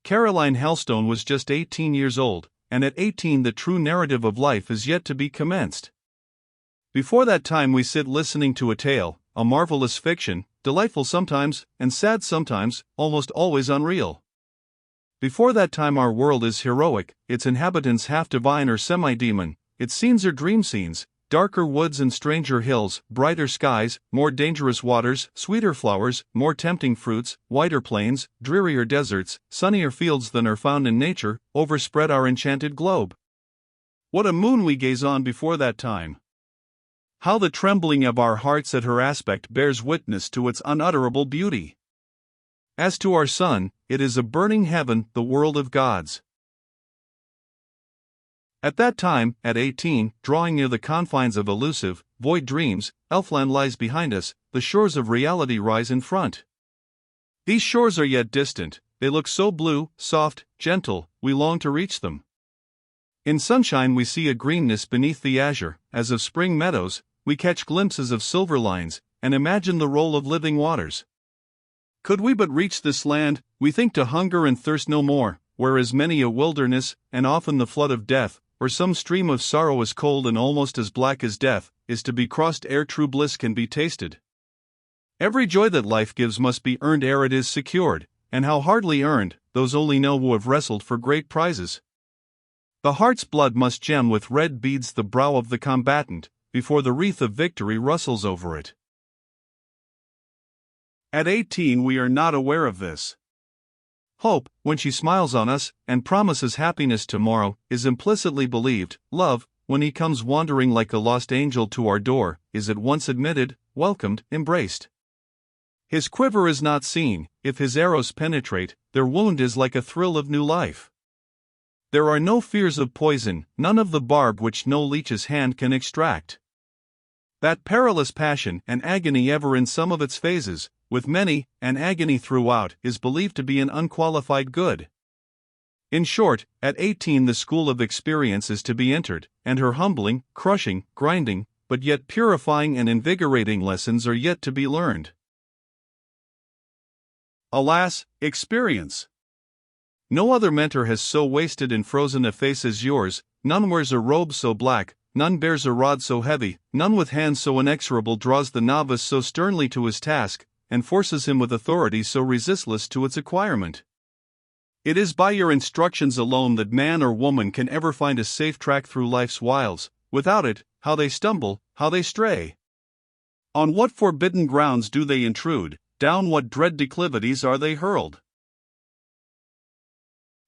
Caroline Helstone was just 18 years old, and at 18 the true narrative of life is yet to be commenced. Before that time we sit listening to a tale, a marvelous fiction, delightful sometimes, and sad sometimes, almost always unreal. Before that time our world is heroic, its inhabitants half divine or semi-demon, its scenes are dream scenes, darker woods and stranger hills, brighter skies, more dangerous waters, sweeter flowers, more tempting fruits, wider plains, drearier deserts, sunnier fields than are found in nature, overspread our enchanted globe. What a moon we gaze on before that time! How the trembling of our hearts at her aspect bears witness to its unutterable beauty! As to our sun, it is a burning heaven, the world of gods. At that time, at 18, drawing near the confines of elusive, void dreams, elfland lies behind us, the shores of reality rise in front. These shores are yet distant, they look so blue, soft, gentle, we long to reach them. In sunshine we see a greenness beneath the azure, as of spring meadows, we catch glimpses of silver lines, and imagine the roll of living waters. Could we but reach this land, we think to hunger and thirst no more, where is many a wilderness, and often the flood of death, or some stream of sorrow as cold and almost as black as death, is to be crossed ere true bliss can be tasted. Every joy that life gives must be earned ere it is secured, and how hardly earned, those only know who have wrestled for great prizes. The heart's blood must gem with red beads the brow of the combatant, before the wreath of victory rustles over it. At 18 we are not aware of this. Hope, when she smiles on us, and promises happiness tomorrow, is implicitly believed. Love, when he comes wandering like a lost angel to our door, is at once admitted, welcomed, embraced. His quiver is not seen, if his arrows penetrate, their wound is like a thrill of new life. There are no fears of poison, none of the barb which no leech's hand can extract. That perilous passion and agony ever in some of its phases, with many, an agony throughout, is believed to be an unqualified good. In short, at 18 the school of experience is to be entered, and her humbling, crushing, grinding, but yet purifying and invigorating lessons are yet to be learned. Alas, experience! No other mentor has so wasted and frozen a face as yours, none wears a robe so black, none bears a rod so heavy, none with hands so inexorable draws the novice so sternly to his task, and forces him with authority so resistless to its acquirement. It is by your instructions alone that man or woman can ever find a safe track through life's wilds. Without it, how they stumble, how they stray. On what forbidden grounds do they intrude, down what dread declivities are they hurled?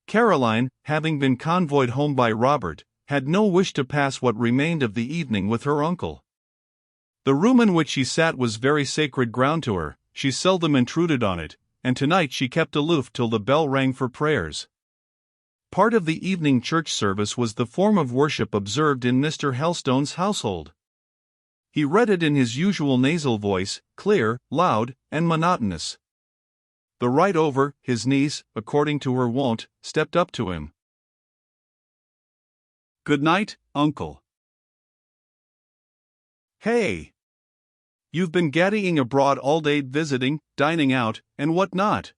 Caroline, having been convoyed home by Robert, had no wish to pass what remained of the evening with her uncle. The room in which she sat was very sacred ground to her. She seldom intruded on it, and tonight she kept aloof till the bell rang for prayers. Part of the evening church service was the form of worship observed in Mr. Helstone's household. He read it in his usual nasal voice, clear, loud, and monotonous. The ride over, his niece, according to her wont, stepped up to him. "Good night, uncle." "Hey! You've been gaddying abroad all day, visiting, dining out, and what not?"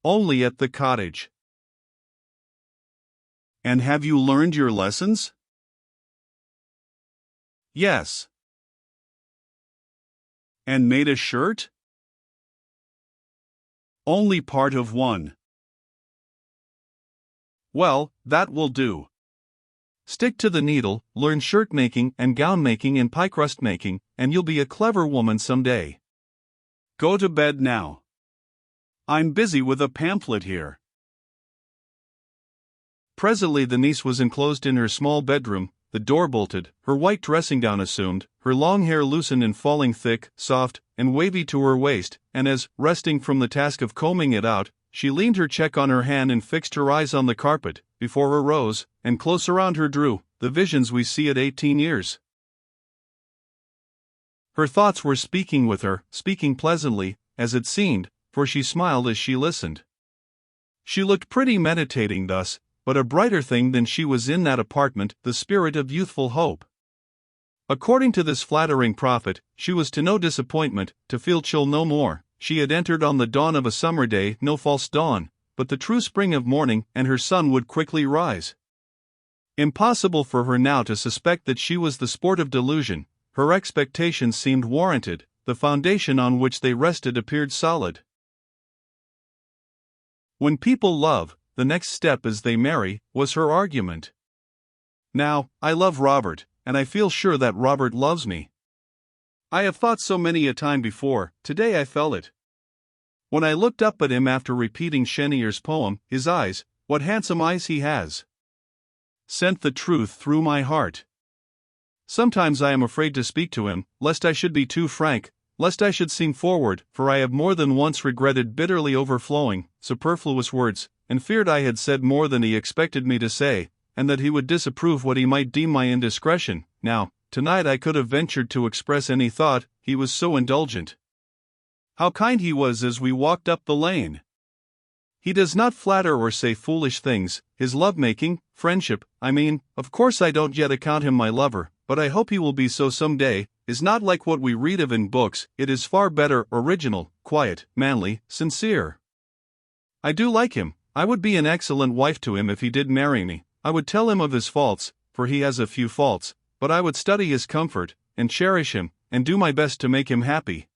"Only at the cottage." "And have you learned your lessons?" "Yes." "And made a shirt?" "Only part of one." "Well, that will do. Stick to the needle, learn shirt making and gown making and pie crust making, and you'll be a clever woman some day. Go to bed now. I'm busy with a pamphlet here." Presently the niece was enclosed in her small bedroom, the door bolted, her white dressing gown assumed, her long hair loosened and falling thick, soft, and wavy to her waist, and as, resting from the task of combing it out, she leaned her check on her hand and fixed her eyes on the carpet, before her rose, and close around her drew, the visions we see at 18 years. Her thoughts were speaking with her, speaking pleasantly, as it seemed, for she smiled as she listened. She looked pretty meditating thus, but a brighter thing than she was in that apartment, the spirit of youthful hope. According to this flattering prophet, she was to know disappointment, to feel chill no more, she had entered on the dawn of a summer day, no false dawn, but the true spring of morning, and her sun would quickly rise. Impossible for her now to suspect that she was the sport of delusion. Her expectations seemed warranted, the foundation on which they rested appeared solid. When people love, the next step is they marry, was her argument. Now, I love Robert, and I feel sure that Robert loves me. I have thought so many a time before, today I felt it. When I looked up at him after repeating Chenier's poem, his eyes, what handsome eyes he has, sent the truth through my heart. Sometimes I am afraid to speak to him, lest I should be too frank, lest I should seem forward, for I have more than once regretted bitterly overflowing, superfluous words, and feared I had said more than he expected me to say, and that he would disapprove what he might deem my indiscretion. Now, tonight I could have ventured to express any thought, he was so indulgent. How kind he was as we walked up the lane! He does not flatter or say foolish things. His love-making, friendship, I mean, of course I don't yet account him my lover, but I hope he will be so some day, is not like what we read of in books. It is far better, original, quiet, manly, sincere. I do like him. I would be an excellent wife to him if he did marry me. I would tell him of his faults, for he has a few faults, but I would study his comfort, and cherish him, and do my best to make him happy.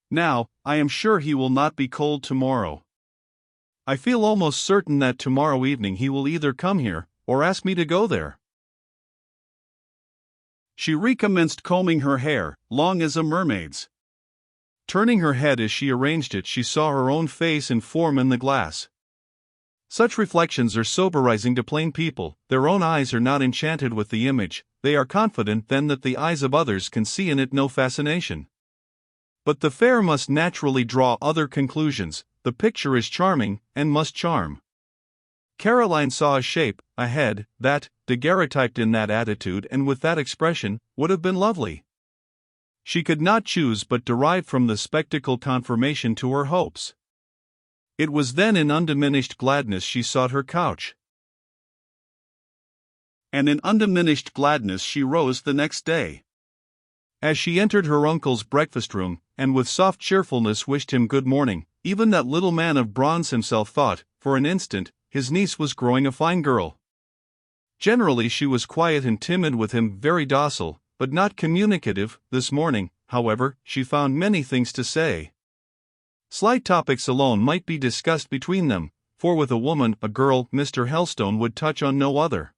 Now, I am sure he will not be cold tomorrow. I feel almost certain that tomorrow evening he will either come here, or ask me to go there. She recommenced combing her hair, long as a mermaid's. Turning her head as she arranged it, she saw her own face and form in the glass. Such reflections are soberizing to plain people. Their own eyes are not enchanted with the image, they are confident then that the eyes of others can see in it no fascination. But the fair must naturally draw other conclusions. The picture is charming, and must charm. Caroline saw a shape, a head, that, daguerreotyped in that attitude and with that expression, would have been lovely. She could not choose but derive from the spectacle confirmation to her hopes. It was then in undiminished gladness she sought her couch. And in undiminished gladness she rose the next day. As she entered her uncle's breakfast room, and with soft cheerfulness wished him good morning, even that little man of bronze himself thought, for an instant, his niece was growing a fine girl. Generally she was quiet and timid with him, very docile, but not communicative. This morning, however, she found many things to say. Slight topics alone might be discussed between them, for with a woman, a girl, Mr. Helstone would touch on no other.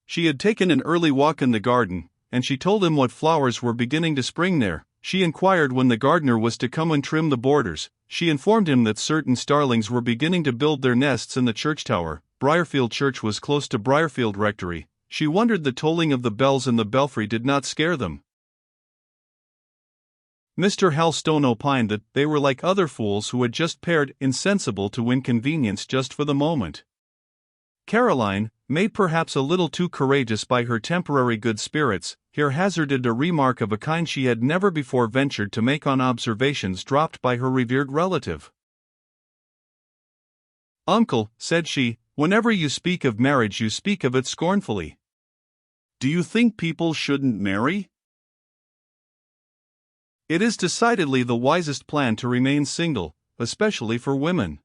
She had taken an early walk in the garden, and she told him what flowers were beginning to spring there. She inquired when the gardener was to come and trim the borders. She informed him that certain starlings were beginning to build their nests in the church tower. Briarfield Church was close to Briarfield Rectory. She wondered the tolling of the bells in the belfry did not scare them. Mr. Helstone opined that they were like other fools who had just paired, insensible to inconvenience just for the moment. Caroline, made perhaps a little too courageous by her temporary good spirits, here hazarded a remark of a kind she had never before ventured to make on observations dropped by her revered relative. "Uncle," said she, "whenever you speak of marriage you speak of it scornfully. Do you think people shouldn't marry?" "It is decidedly the wisest plan to remain single, especially for women."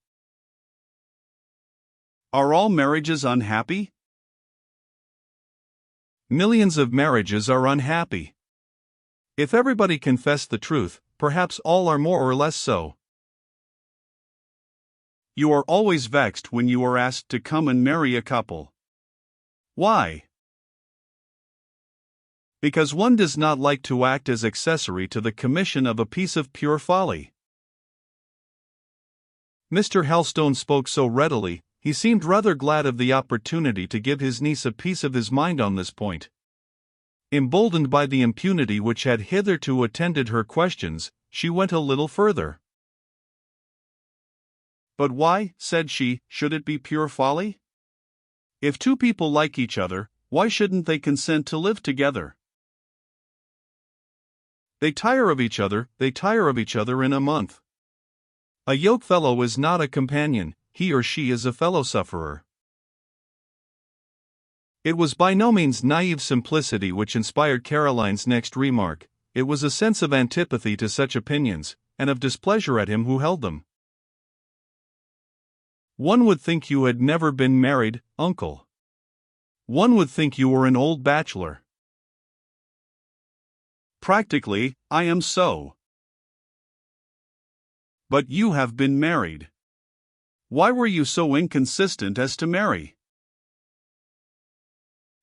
"Are all marriages unhappy?" "Millions of marriages are unhappy. If everybody confessed the truth, perhaps all are more or less so." "You are always vexed when you are asked to come and marry a couple. Why?" "Because one does not like to act as accessory to the commission of a piece of pure folly." Mr. Helstone spoke so readily, he seemed rather glad of the opportunity to give his niece a piece of his mind on this point. Emboldened by the impunity which had hitherto attended her questions, she went a little further. "But why," said she, "should it be pure folly? If two people like each other, why shouldn't they consent to live together? They tire of each other in a month. A yokefellow is not a companion, he or she is a fellow-sufferer." It was by no means naive simplicity which inspired Caroline's next remark, it was a sense of antipathy to such opinions, and of displeasure at him who held them. One would think you had never been married, uncle. One would think you were an old bachelor. Practically, I am so. But you have been married. Why were you so inconsistent as to marry?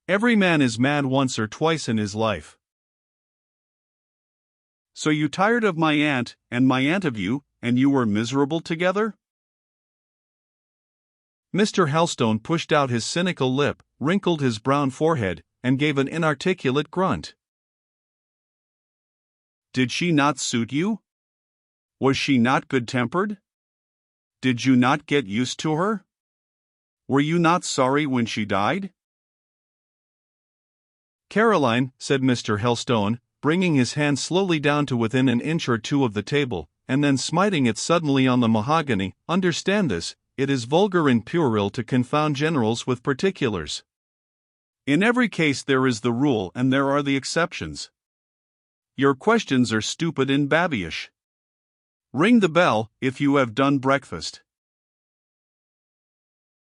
Every man is mad once or twice in his life. So you tired of my aunt, and my aunt of you, and you were miserable together? Mr. Helstone pushed out his cynical lip, wrinkled his brown forehead, and gave an inarticulate grunt. Did she not suit you? Was she not good-tempered? Did you not get used to her? Were you not sorry when she died? Caroline, said Mr. Helstone, bringing his hand slowly down to within an inch or two of the table, and then smiting it suddenly on the mahogany, understand this, it is vulgar and puerile to confound generals with particulars. In every case there is the rule and there are the exceptions. Your questions are stupid and babyish. Ring the bell, if you have done breakfast.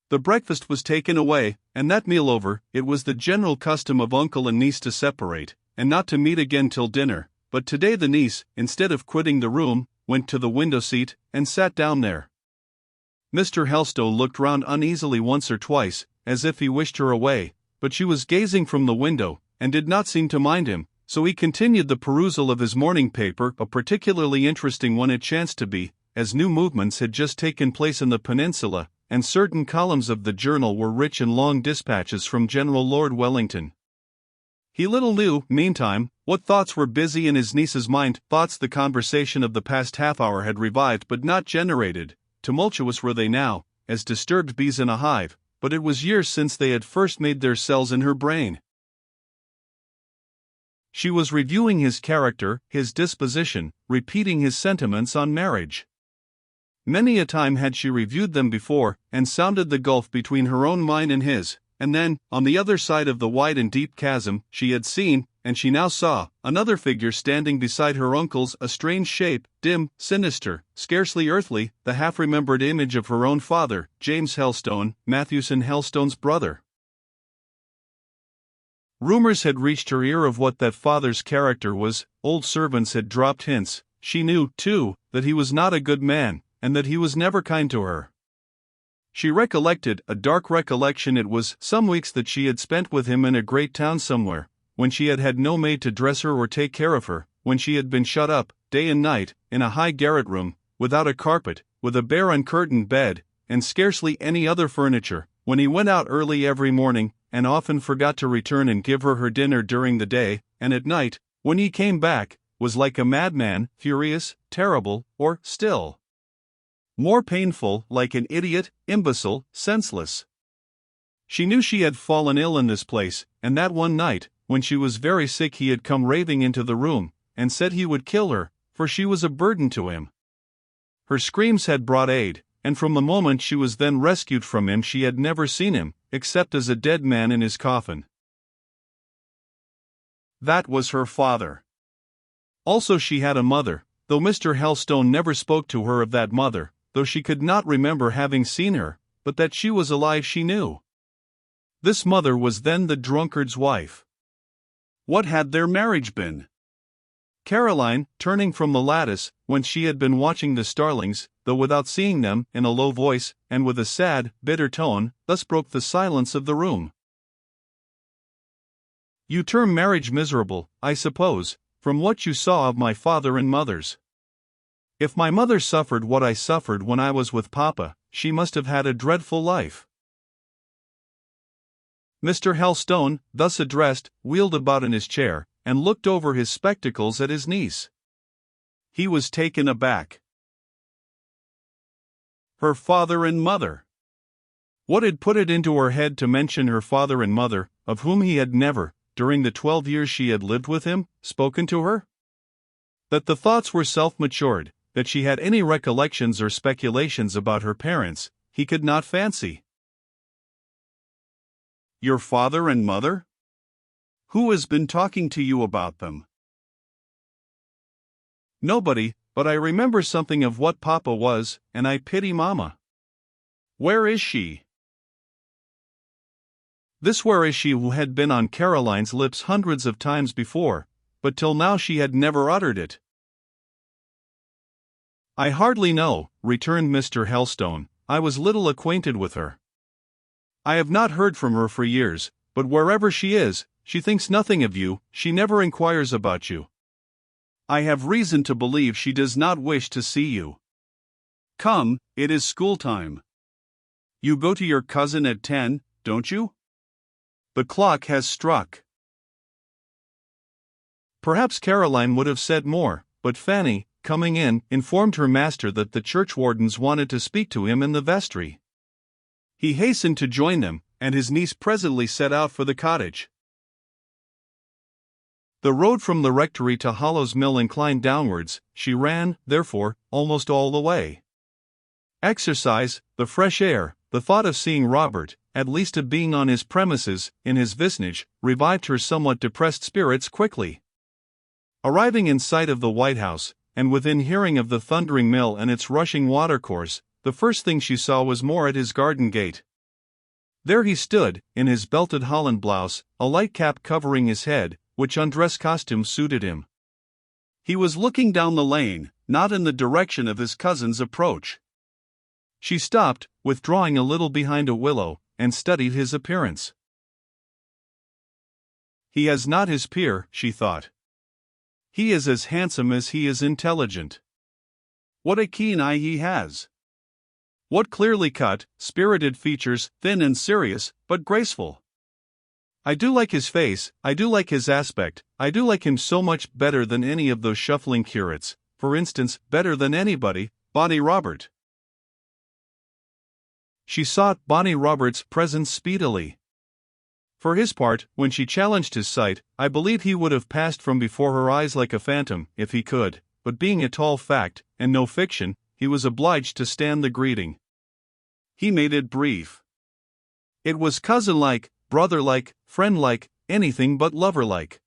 The breakfast was taken away, and that meal over, it was the general custom of uncle and niece to separate, and not to meet again till dinner, but today the niece, instead of quitting the room, went to the window seat, and sat down there. Mr. Helstone looked round uneasily once or twice, as if he wished her away, but she was gazing from the window, and did not seem to mind him, so he continued the perusal of his morning paper, a particularly interesting one it chanced to be, as new movements had just taken place in the peninsula, and certain columns of the journal were rich in long dispatches from General Lord Wellington. He little knew, meantime, what thoughts were busy in his niece's mind, thoughts the conversation of the past half-hour had revived but not generated. Tumultuous were they now, as disturbed bees in a hive, but it was years since they had first made their cells in her brain. She was reviewing his character, his disposition, repeating his sentiments on marriage. Many a time had she reviewed them before, and sounded the gulf between her own mind and his, and then, on the other side of the wide and deep chasm, she had seen, and she now saw, another figure standing beside her uncle's, a strange shape, dim, sinister, scarcely earthly, the half-remembered image of her own father, James Helstone, Matthewson Helstone's brother. Rumors had reached her ear of what that father's character was, old servants had dropped hints, she knew, too, that he was not a good man, and that he was never kind to her. She recollected, a dark recollection it was, some weeks that she had spent with him in a great town somewhere, when she had had no maid to dress her or take care of her, when she had been shut up, day and night, in a high garret room, without a carpet, with a bare uncurtained bed, and scarcely any other furniture, when he went out early every morning, and often forgot to return and give her dinner during the day, and at night, when he came back, was like a madman, furious, terrible, or, still more painful, like an idiot, imbecile, senseless. She knew she had fallen ill in this place, and that one night, when she was very sick, he had come raving into the room, and said he would kill her, for she was a burden to him. Her screams had brought aid, and from the moment she was then rescued from him she had never seen him, except as a dead man in his coffin. That was her father. Also she had a mother, though Mr. Helstone never spoke to her of that mother, though she could not remember having seen her, but that she was alive she knew. This mother was then the drunkard's wife. What had their marriage been? Caroline, turning from the lattice, whence she had been watching the starlings, though without seeing them, in a low voice, and with a sad, bitter tone, thus broke the silence of the room. You term marriage miserable, I suppose, from what you saw of my father and mother's. If my mother suffered what I suffered when I was with Papa, she must have had a dreadful life. Mr. Helstone, thus addressed, wheeled about in his chair, and looked over his spectacles at his niece. He was taken aback. Her father and mother. What had put it into her head to mention her father and mother, of whom he had never, during the 12 years she had lived with him, spoken to her? That the thoughts were self-matured, that she had any recollections or speculations about her parents, he could not fancy. Your father and mother? Who has been talking to you about them? Nobody, but I remember something of what Papa was, and I pity Mama. Where is she? This where is she who had been on Caroline's lips hundreds of times before, but till now she had never uttered it. I hardly know, returned Mr. Helstone. I was little acquainted with her. I have not heard from her for years, but wherever she is, she thinks nothing of you, she never inquires about you. I have reason to believe she does not wish to see you. Come, it is school time. You go to your cousin at 10, don't you? The clock has struck. Perhaps Caroline would have said more, but Fanny, coming in, informed her master that the churchwardens wanted to speak to him in the vestry. He hastened to join them, and his niece presently set out for the cottage. The road from the rectory to Hollow's Mill inclined downwards. She ran, therefore, almost all the way. Exercise, the fresh air, the thought of seeing Robert, at least of being on his premises, in his vicinage, revived her somewhat depressed spirits quickly. Arriving in sight of the White House, and within hearing of the thundering mill and its rushing watercourse, the first thing she saw was Moore at his garden gate. There he stood, in his belted holland blouse, a light cap covering his head, which undress costume suited him. He was looking down the lane, not in the direction of his cousin's approach. She stopped, withdrawing a little behind a willow, and studied his appearance. He has not his peer, she thought. He is as handsome as he is intelligent. What a keen eye he has! What clearly cut, spirited features, thin and serious, but graceful. I do like his face, I do like his aspect, I do like him so much better than any of those shuffling curates, for instance, better than anybody, Bonnie Robert. She sought Bonnie Robert's presence speedily. For his part, when she challenged his sight, I believe he would have passed from before her eyes like a phantom, if he could, but being a tall fact, and no fiction, he was obliged to stand the greeting. He made it brief. It was cousin-like, brother-like, friend-like, anything but lover-like.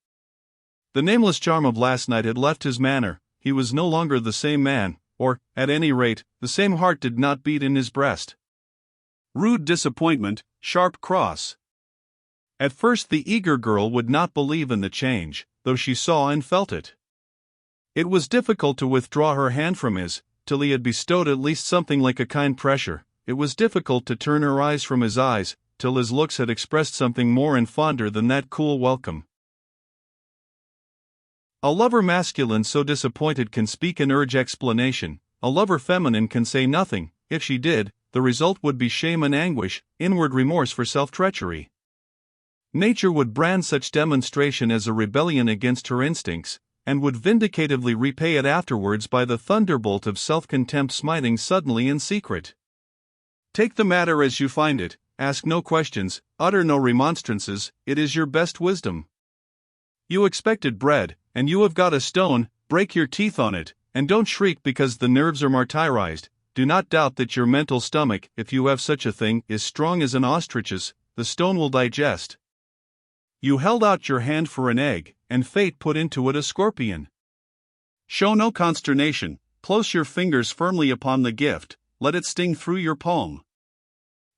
The nameless charm of last night had left his manner, he was no longer the same man, or, at any rate, the same heart did not beat in his breast. Rude disappointment, sharp cross. At first the eager girl would not believe in the change, though she saw and felt it. It was difficult to withdraw her hand from his, till he had bestowed at least something like a kind pressure. It was difficult to turn her eyes from his eyes, till his looks had expressed something more and fonder than that cool welcome. A lover masculine so disappointed can speak and urge explanation, a lover feminine can say nothing. If she did, the result would be shame and anguish, inward remorse for self-treachery. Nature would brand such demonstration as a rebellion against her instincts, and would vindicatively repay it afterwards by the thunderbolt of self-contempt smiting suddenly in secret. Take the matter as you find it, ask no questions, utter no remonstrances, it is your best wisdom. You expected bread, and you have got a stone, break your teeth on it, and don't shriek because the nerves are martyrized. Do not doubt that your mental stomach, if you have such a thing, is strong as an ostrich's, the stone will digest. You held out your hand for an egg, and fate put into it a scorpion. Show no consternation, close your fingers firmly upon the gift, let it sting through your palm.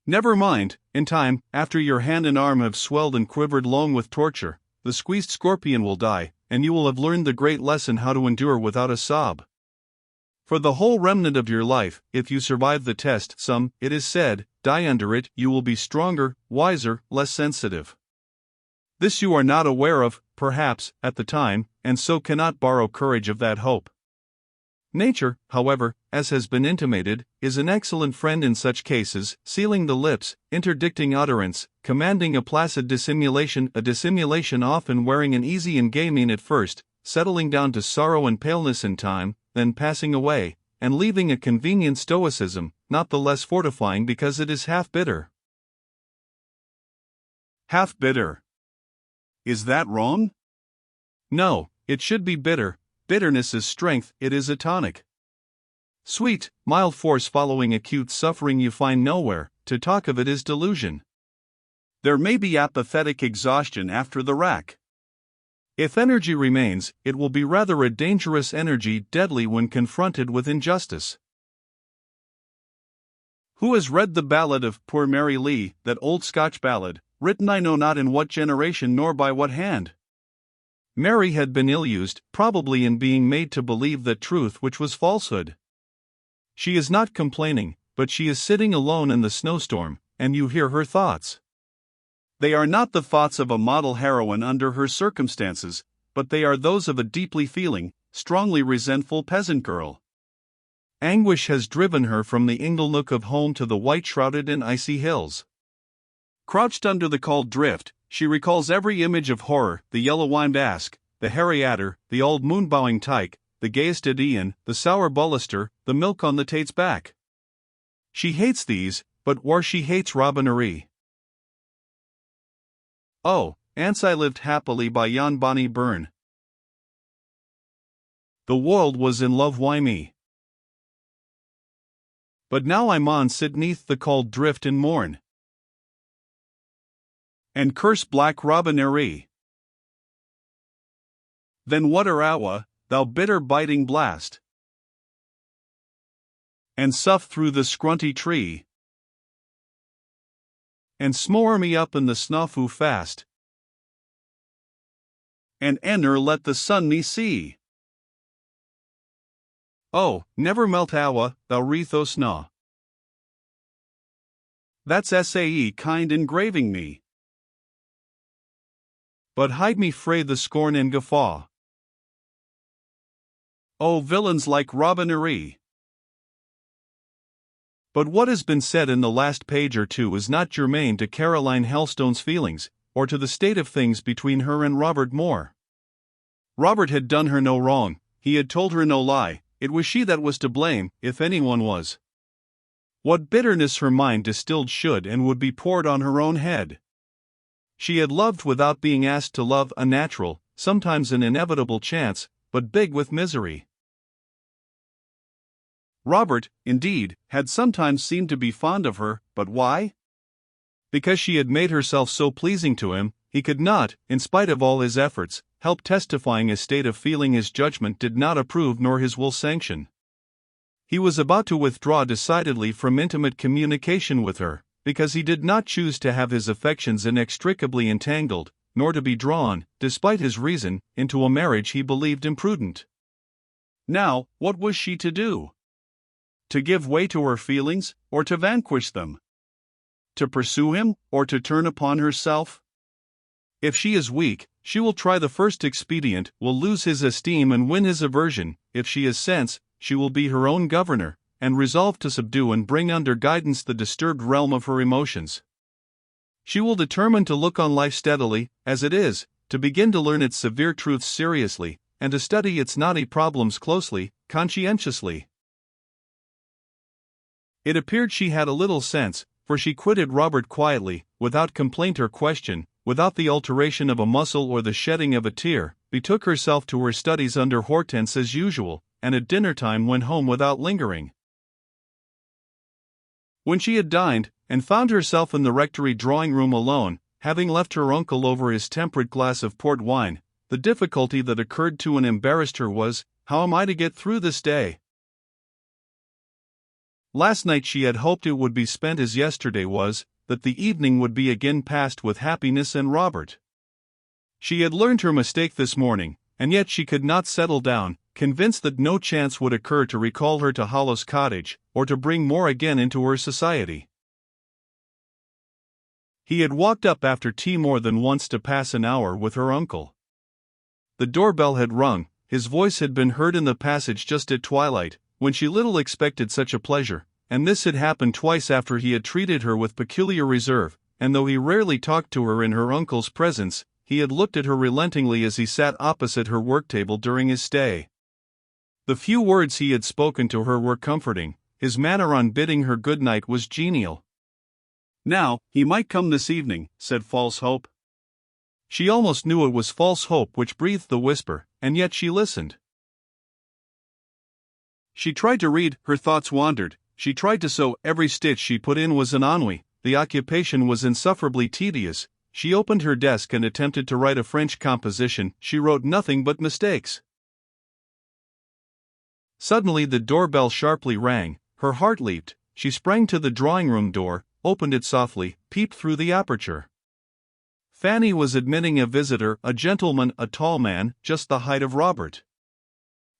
Never mind, in time, after your hand and arm have swelled and quivered long with torture, the squeezed scorpion will die, and you will have learned the great lesson how to endure without a sob. For the whole remnant of your life, if you survive the test, some, it is said, die under it, you will be stronger, wiser, less sensitive. This you are not aware of, perhaps, at the time, and so cannot borrow courage of that hope. Nature, however, as has been intimated, is an excellent friend in such cases, sealing the lips, interdicting utterance, commanding a placid dissimulation, a dissimulation often wearing an easy and gay mien at first, settling down to sorrow and paleness in time, then passing away, and leaving a convenient stoicism, not the less fortifying because it is half bitter. Half bitter. Is that wrong? No, it should be bitter. Bitterness is strength, it is a tonic. Sweet, mild force following acute suffering you find nowhere, to talk of it is delusion. There may be apathetic exhaustion after the rack. If energy remains, it will be rather a dangerous energy, deadly when confronted with injustice. Who has read the ballad of Poor Mary Lee, that old Scotch ballad, written I know not in what generation nor by what hand? Mary had been ill-used, probably in being made to believe that truth which was falsehood. She is not complaining, but she is sitting alone in the snowstorm, and you hear her thoughts. They are not the thoughts of a model heroine under her circumstances, but they are those of a deeply feeling, strongly resentful peasant girl. Anguish has driven her from the inglenook of home to the white-shrouded and icy hills. Crouched under the cold drift, she recalls every image of horror: the yellow-wined ask, the hairy adder, the old moon-bowing tyke, the gayest Idaean, the sour bullaster, the milk on the tate's back. She hates these, but war she hates robbinerie. Oh, ance I lived happily by yon bonny burn. The world was in love wi' me. But now I maun sit neath the cold drift and mourn, and curse black robbinerie. Then water awa, thou bitter biting blast, and sough through the scrunty tree, and smore me up in the snafu fast, and enner let the sun me see. Oh, never melt awa, thou wreath o' snaw. That's sae kind engraving me, but hide me frae the scorn and guffaw. Oh, villains like robbinerie. But what has been said in the last page or two is not germane to Caroline Helstone's feelings, or to the state of things between her and Robert Moore. Robert had done her no wrong, he had told her no lie, it was she that was to blame, if anyone was. What bitterness her mind distilled should and would be poured on her own head. She had loved without being asked to love, a natural, sometimes an inevitable chance, but big with misery. Robert, indeed, had sometimes seemed to be fond of her, but why? Because she had made herself so pleasing to him, he could not, in spite of all his efforts, help testifying a state of feeling his judgment did not approve nor his will sanction. He was about to withdraw decidedly from intimate communication with her, because he did not choose to have his affections inextricably entangled, nor to be drawn, despite his reason, into a marriage he believed imprudent. Now, what was she to do? To give way to her feelings, or to vanquish them? To pursue him, or to turn upon herself? If she is weak, she will try the first expedient, will lose his esteem and win his aversion. If she has sense, she will be her own governor, and resolve to subdue and bring under guidance the disturbed realm of her emotions. She will determine to look on life steadily, as it is, to begin to learn its severe truths seriously, and to study its knotty problems closely, conscientiously. It appeared she had a little sense, for she quitted Robert quietly, without complaint or question, without the alteration of a muscle or the shedding of a tear, betook herself to her studies under Hortense as usual, and at dinner-time went home without lingering. When she had dined, and found herself in the rectory drawing-room alone, having left her uncle over his temperate glass of port wine, the difficulty that occurred to and embarrassed her was, how am I to get through this day? Last night she had hoped it would be spent as yesterday was, that the evening would be again passed with happiness and Robert. She had learned her mistake this morning, and yet she could not settle down, convinced that no chance would occur to recall her to Hollis Cottage, or to bring Moore again into her society. He had walked up after tea more than once to pass an hour with her uncle. The doorbell had rung, his voice had been heard in the passage just at twilight, when she little expected such a pleasure, and this had happened twice after he had treated her with peculiar reserve, and though he rarely talked to her in her uncle's presence, he had looked at her relentingly as he sat opposite her work-table during his stay. The few words he had spoken to her were comforting, his manner on bidding her good night was genial. Now, he might come this evening, said false hope. She almost knew it was false hope which breathed the whisper, and yet she listened. She tried to read, her thoughts wandered, she tried to sew, every stitch she put in was an ennui, the occupation was insufferably tedious, she opened her desk and attempted to write a French composition. She wrote nothing but mistakes. Suddenly the doorbell sharply rang. Her heart leaped. She sprang to the drawing-room door, opened it softly, peeped through the aperture. Fanny was admitting a visitor, a gentleman, a tall man, just the height of Robert.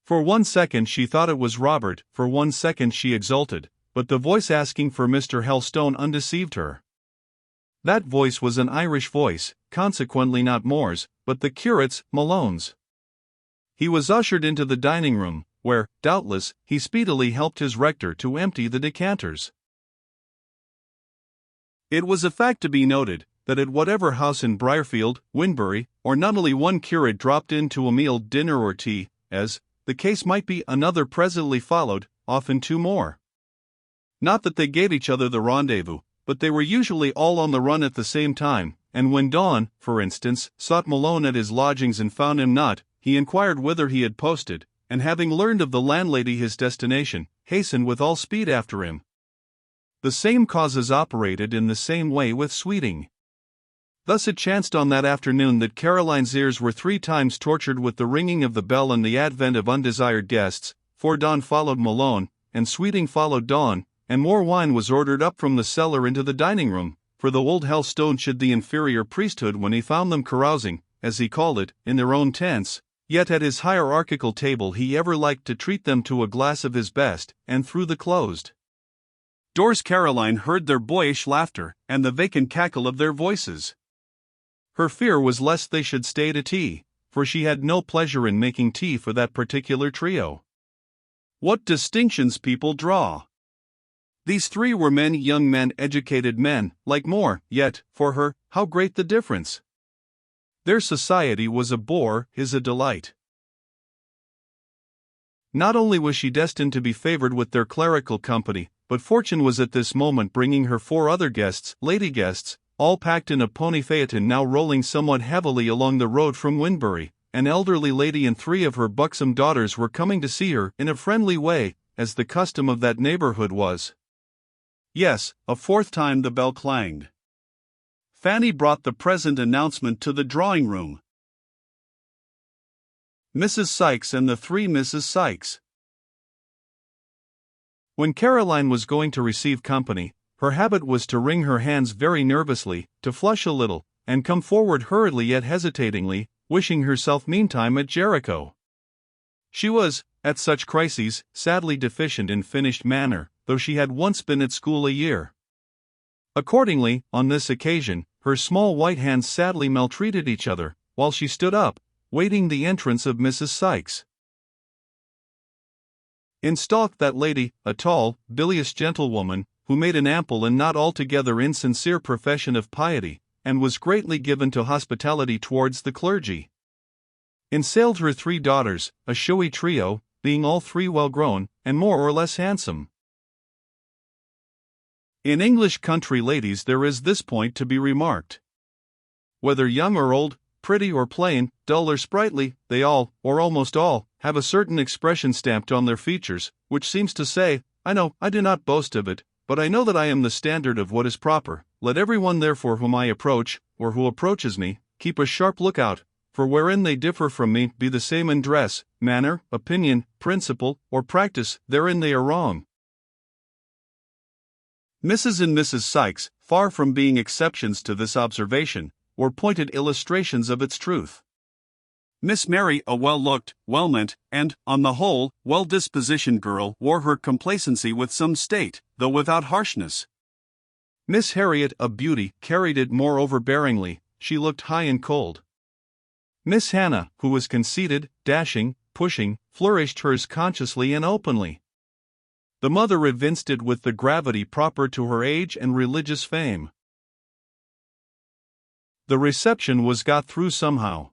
For 1 second she thought it was Robert, for 1 second she exulted, but the voice asking for Mr. Helstone undeceived her. That voice was an Irish voice, consequently not Moore's, but the curate's, Malone's. He was ushered into the dining room, where, doubtless, he speedily helped his rector to empty the decanters. It was a fact to be noted, that at whatever house in Briarfield, Winbury, or Nunneley one curate dropped in to a meal, dinner or tea, as the case might be, another presently followed, often 2 more. Not that they gave each other the rendezvous, but they were usually all on the run at the same time, and when Dawn, for instance, sought Malone at his lodgings and found him not, he inquired whither he had posted, and having learned of the landlady his destination, hastened with all speed after him. The same causes operated in the same way with Sweeting. Thus it chanced on that afternoon that Caroline's ears were 3 times tortured with the ringing of the bell and the advent of undesired guests, for Dawn followed Malone, and Sweeting followed Dawn, and more wine was ordered up from the cellar into the dining room, for the old Helstone should the inferior priesthood when he found them carousing, as he called it, in their own tents, yet at his hierarchical table he ever liked to treat them to a glass of his best, and through the closed doors Caroline heard their boyish laughter, and the vacant cackle of their voices. Her fear was lest they should stay to tea, for she had no pleasure in making tea for that particular trio. What distinctions people draw! These 3 were men, young men, educated men, like Moore, yet, for her, how great the difference! Their society was a bore, his a delight. Not only was she destined to be favored with their clerical company, but fortune was at this moment bringing her 4 other guests, lady guests, all packed in a pony phaeton now rolling somewhat heavily along the road from Winbury. An elderly lady and 3 of her buxom daughters were coming to see her, in a friendly way, as the custom of that neighborhood was. Yes, a 4th time the bell clanged. Fanny brought the present announcement to the drawing-room. Mrs. Sykes and the 3 Mrs. Sykes. When Caroline was going to receive company, her habit was to wring her hands very nervously, to flush a little, and come forward hurriedly yet hesitatingly, wishing herself meantime at Jericho. She was, at such crises, sadly deficient in finished manner, though she had once been at school a year. Accordingly, on this occasion, her small white hands sadly maltreated each other, while she stood up, waiting the entrance of Mrs. Sykes. In stalked that lady, a tall, bilious gentlewoman, who made an ample and not altogether insincere profession of piety, and was greatly given to hospitality towards the clergy. In sailed her 3 daughters, a showy trio, being all 3 well grown, and more or less handsome. In English country ladies there is this point to be remarked. Whether young or old, pretty or plain, dull or sprightly, they all, or almost all, have a certain expression stamped on their features, which seems to say, I know, I do not boast of it, but I know that I am the standard of what is proper. Let everyone therefore whom I approach, or who approaches me, keep a sharp lookout, for wherein they differ from me, be the same in dress, manner, opinion, principle, or practice, therein they are wrong. Mrs. and Mrs. Sykes, far from being exceptions to this observation, were pointed illustrations of its truth. Miss Mary, a well-looked, well-meant, and, on the whole, well-dispositioned girl, wore her complacency with some state, though without harshness. Miss Harriet, a beauty, carried it more overbearingly, she looked high and cold. Miss Hannah, who was conceited, dashing, pushing, flourished hers consciously and openly. The mother evinced it with the gravity proper to her age and religious fame. The reception was got through somehow.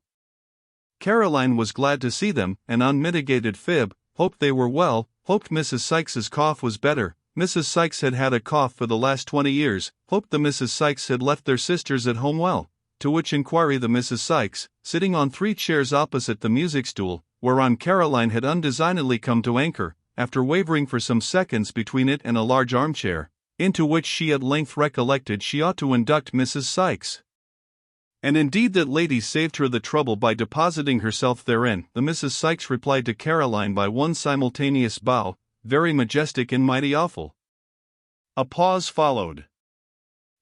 Caroline was glad to see them, an unmitigated fib, hoped they were well, hoped Mrs. Sykes's cough was better. Mrs. Sykes had had a cough for the last 20 years, hoped the Mrs. Sykes had left their sisters at home well, to which inquiry the Mrs. Sykes, sitting on 3 chairs opposite the music stool, whereon Caroline had undesignedly come to anchor, after wavering for some seconds between it and a large armchair, into which she at length recollected she ought to induct Mrs. Sykes. And indeed that lady saved her the trouble by depositing herself therein. The Mrs. Sykes replied to Caroline by one simultaneous bow, very majestic and mighty awful. A pause followed.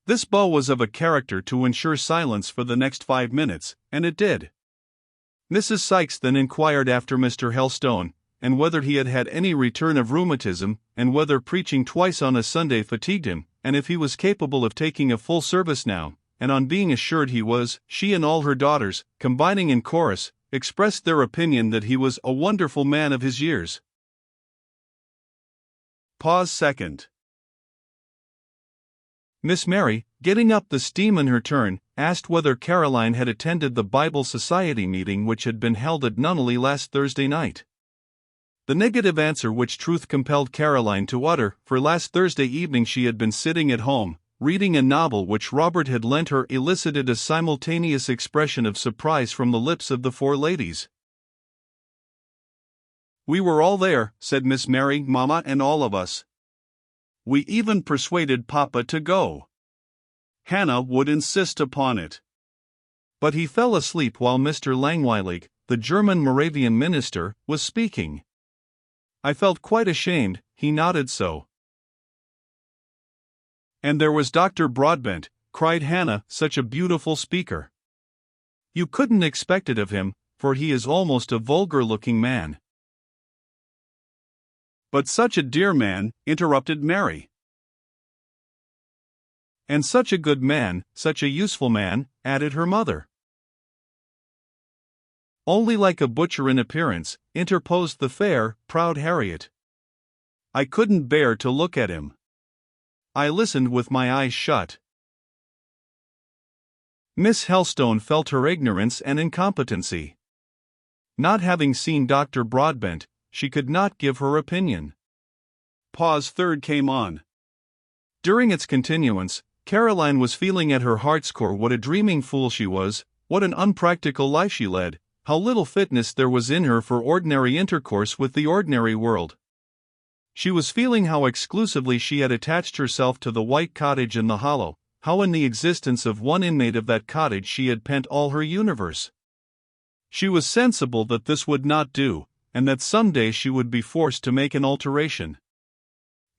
This bow was of a character to ensure silence for the next 5 minutes, and it did. Mrs. Sykes then inquired after Mr. Helstone, and whether he had had any return of rheumatism, and whether preaching twice on a Sunday fatigued him, and if he was capable of taking a full service now. And on being assured he was, she and all her daughters, combining in chorus, expressed their opinion that he was a wonderful man of his years. Pause second. Miss Mary, getting up the steam in her turn, asked whether Caroline had attended the Bible Society meeting which had been held at Nunneley last Thursday night. The negative answer which truth compelled Caroline to utter, for last Thursday evening she had been sitting at home, reading a novel which Robert had lent her, elicited a simultaneous expression of surprise from the lips of the 4 ladies. "We were all there," said Miss Mary, "Mamma and all of us. We even persuaded Papa to go. Hannah would insist upon it. But he fell asleep while Mr. Langweilig, the German Moravian minister, was speaking. I felt quite ashamed, he nodded so." "And there was Dr. Broadbent," cried Hannah, "such a beautiful speaker." "You couldn't expect it of him, for he is almost a vulgar-looking man." "But such a dear man," interrupted Mary. "And such a good man, such a useful man," added her mother. "Only like a butcher in appearance," interposed the fair, proud Harriet. "I couldn't bear to look at him. I listened with my eyes shut." Miss Helstone felt her ignorance and incompetency. Not having seen Dr. Broadbent, she could not give her opinion. Pause third came on. During its continuance, Caroline was feeling at her heart's core what a dreaming fool she was, what an unpractical life she led, how little fitness there was in her for ordinary intercourse with the ordinary world. She was feeling how exclusively she had attached herself to the white cottage in the hollow, how in the existence of one inmate of that cottage she had pent all her universe. She was sensible that this would not do, and that some day she would be forced to make an alteration.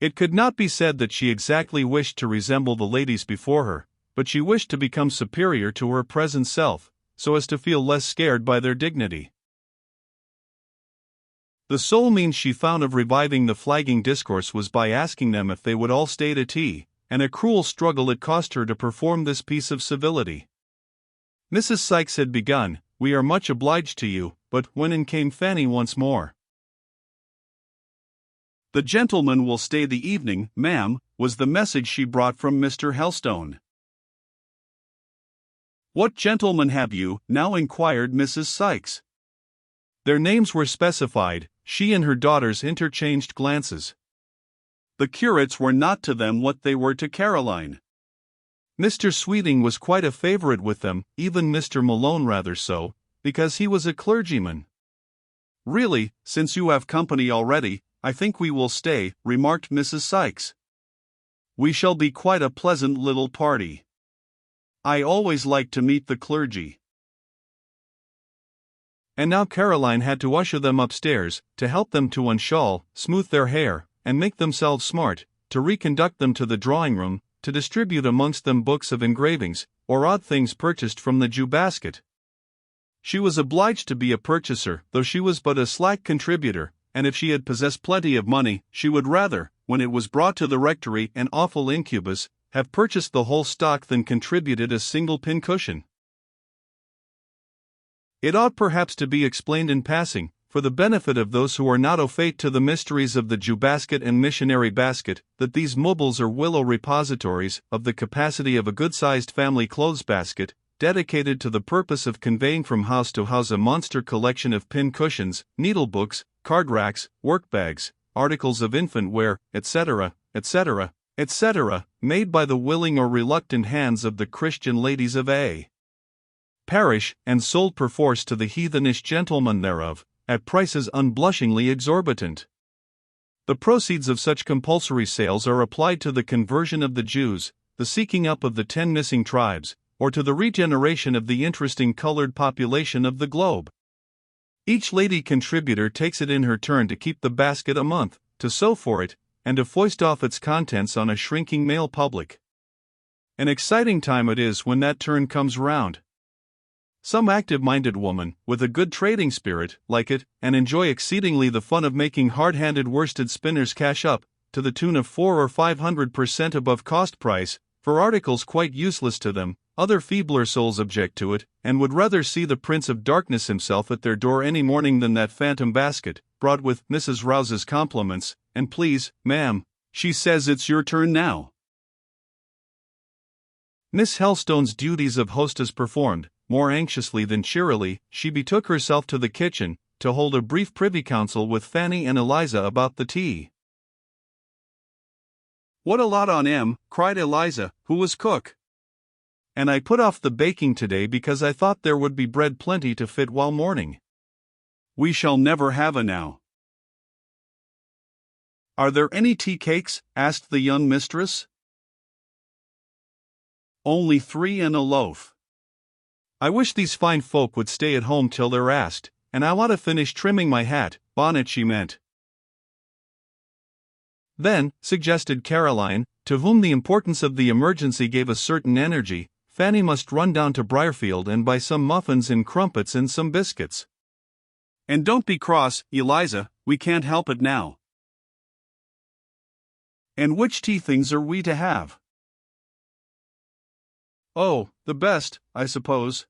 It could not be said that she exactly wished to resemble the ladies before her, but she wished to become superior to her present self, so as to feel less scared by their dignity. The sole means she found of reviving the flagging discourse was by asking them if they would all stay to tea, and a cruel struggle it cost her to perform this piece of civility. Mrs. Sykes had begun, "We are much obliged to you," but when in came Fanny once more. "The gentleman will stay the evening, ma'am," was the message she brought from Mr. Helstone. "What gentlemen have you?" now inquired Mrs. Sykes. Their names were specified. She and her daughters interchanged glances. The curates were not to them what they were to Caroline. Mr. Sweeting was quite a favorite with them, even Mr. Malone rather so, because he was a clergyman. "Really, since you have company already, I think we will stay," remarked Mrs. Sykes. "We shall be quite a pleasant little party. I always like to meet the clergy." And now Caroline had to usher them upstairs, to help them to unshawl, smooth their hair, and make themselves smart, to reconduct them to the drawing-room, to distribute amongst them books of engravings, or odd things purchased from the Jew basket. She was obliged to be a purchaser, though she was but a slack contributor, and if she had possessed plenty of money, she would rather, when it was brought to the rectory an awful incubus, have purchased the whole stock than contributed a single pincushion. It ought perhaps to be explained in passing, for the benefit of those who are not au fait to the mysteries of the Jew basket and missionary basket, that these mobiles or willow repositories, of the capacity of a good-sized family clothes basket, dedicated to the purpose of conveying from house to house a monster collection of pincushions, needlebooks, card-racks, work-bags, articles of infant wear, etc., etc., etc., made by the willing or reluctant hands of the Christian ladies of A. parish, and sold perforce to the heathenish gentlemen thereof, at prices unblushingly exorbitant. The proceeds of such compulsory sales are applied to the conversion of the Jews, the seeking up of the 10 missing tribes, or to the regeneration of the interesting colored population of the globe. Each lady contributor takes it in her turn to keep the basket a month, to sew for it, and to foist off its contents on a shrinking male public. An exciting time it is when that turn comes round. Some active-minded woman, with a good trading spirit, like it, and enjoy exceedingly the fun of making hard-handed worsted spinners cash up, to the tune of 400 or 500% above cost price, for articles quite useless to them. Other feebler souls object to it, and would rather see the Prince of Darkness himself at their door any morning than that phantom basket, brought with Mrs. Rouse's compliments, and please, ma'am, she says it's your turn now. Miss Helstone's duties of hostess performed, more anxiously than cheerily, she betook herself to the kitchen, to hold a brief privy council with Fanny and Eliza about the tea. "What a lot on M," cried Eliza, who was cook. "And I put off the baking today because I thought there would be bread plenty to fit while mourning. We shall never have a now." "Are there any tea cakes?" asked the young mistress. "Only 3 and a loaf. I wish these fine folk would stay at home till they're asked, and I want to finish trimming my bonnet she meant." "Then," suggested Caroline, to whom the importance of the emergency gave a certain energy, "Fanny must run down to Briarfield and buy some muffins and crumpets and some biscuits." "And don't be cross, Eliza, we can't help it now." "And which tea things are we to have?" "Oh, the best, I suppose.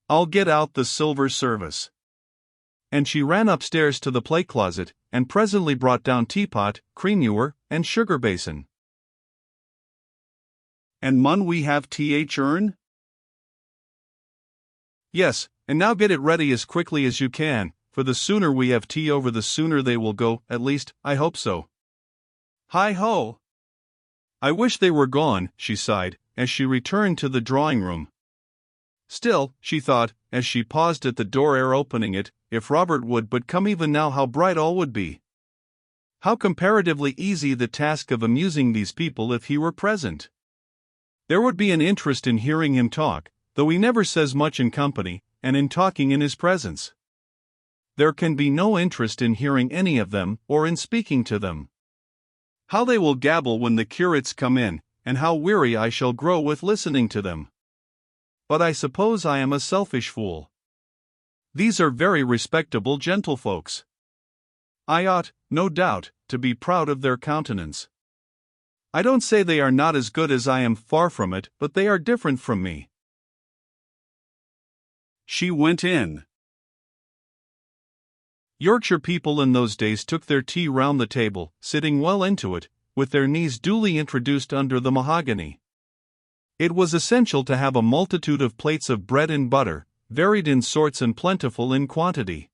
I'll get out the silver service." And she ran upstairs to the plate closet, and presently brought down teapot, cream ewer, and sugar basin. "And mun we have th urn?" "Yes, and now get it ready as quickly as you can, for the sooner we have tea over the sooner they will go, at least, I hope so. Hi-ho! I wish they were gone," she sighed, as she returned to the drawing-room. Still, she thought, as she paused at the door ere opening it, if Robert would but come even now how bright all would be. How comparatively easy the task of amusing these people if he were present. There would be an interest in hearing him talk, though he never says much in company, and in talking in his presence. There can be no interest in hearing any of them, or in speaking to them. How they will gabble when the curates come in, and how weary I shall grow with listening to them. But I suppose I am a selfish fool. These are very respectable gentlefolks. I ought, no doubt, to be proud of their countenance. I don't say they are not as good as I am, far from it, but they are different from me." She went in. Yorkshire people in those days took their tea round the table, sitting well into it, with their knees duly introduced under the mahogany. It was essential to have a multitude of plates of bread and butter, varied in sorts and plentiful in quantity.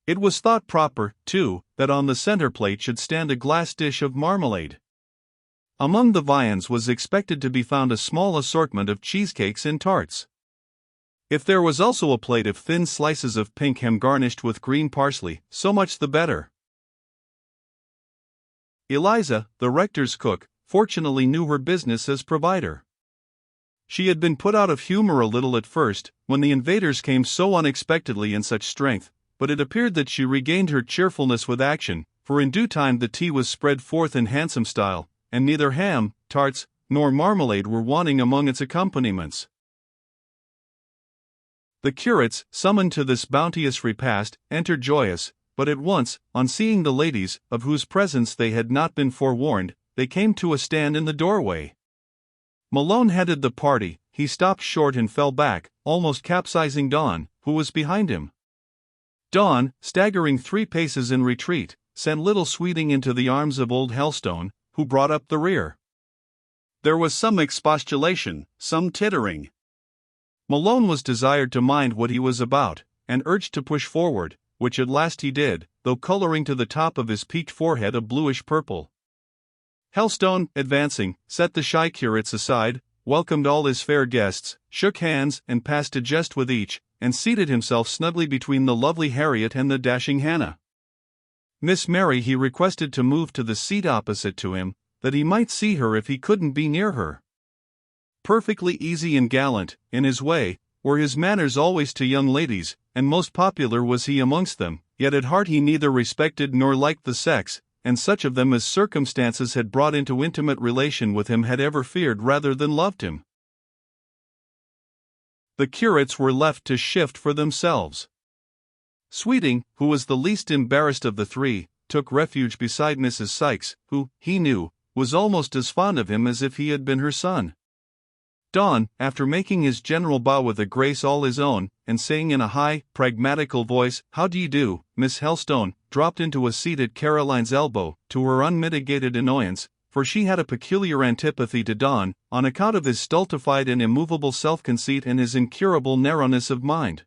It was thought proper, too, that on the center plate should stand a glass dish of marmalade. Among the viands was expected to be found a small assortment of cheesecakes and tarts. If there was also a plate of thin slices of pink ham garnished with green parsley, so much the better. Eliza, the rector's cook, fortunately knew her business as provider. She had been put out of humor a little at first, when the invaders came so unexpectedly in such strength, but it appeared that she regained her cheerfulness with action, for in due time the tea was spread forth in handsome style, and neither ham, tarts, nor marmalade were wanting among its accompaniments. The curates, summoned to this bounteous repast, entered joyous, but at once, on seeing the ladies, of whose presence they had not been forewarned, they came to a stand in the doorway. Malone headed the party. He stopped short and fell back, almost capsizing Dawn, who was behind him. Dawn, staggering 3 paces in retreat, sent little Sweeting into the arms of old Helstone, who brought up the rear. There was some expostulation, some tittering. Malone was desired to mind what he was about, and urged to push forward, which at last he did, though coloring to the top of his peaked forehead a bluish purple. Helstone, advancing, set the shy curates aside, welcomed all his fair guests, shook hands and passed a jest with each, and seated himself snugly between the lovely Harriet and the dashing Hannah. Miss Mary he requested to move to the seat opposite to him, that he might see her if he couldn't be near her. perfectly easy and gallant, in his way, were his manners always to young ladies, and most popular was he amongst them, yet at heart he neither respected nor liked the sex, and such of them as circumstances had brought into intimate relation with him had ever feared rather than loved him. The curates were left to shift for themselves. Sweeting, who was the least embarrassed of the three, took refuge beside Mrs. Sykes, who, he knew, was almost as fond of him as if he had been her son. Don, after making his general bow with a grace all his own, and saying in a high, pragmatical voice, "How do you do, Miss Helstone," dropped into a seat at Caroline's elbow, to her unmitigated annoyance, for she had a peculiar antipathy to Don, on account of his stultified and immovable self-conceit and his incurable narrowness of mind.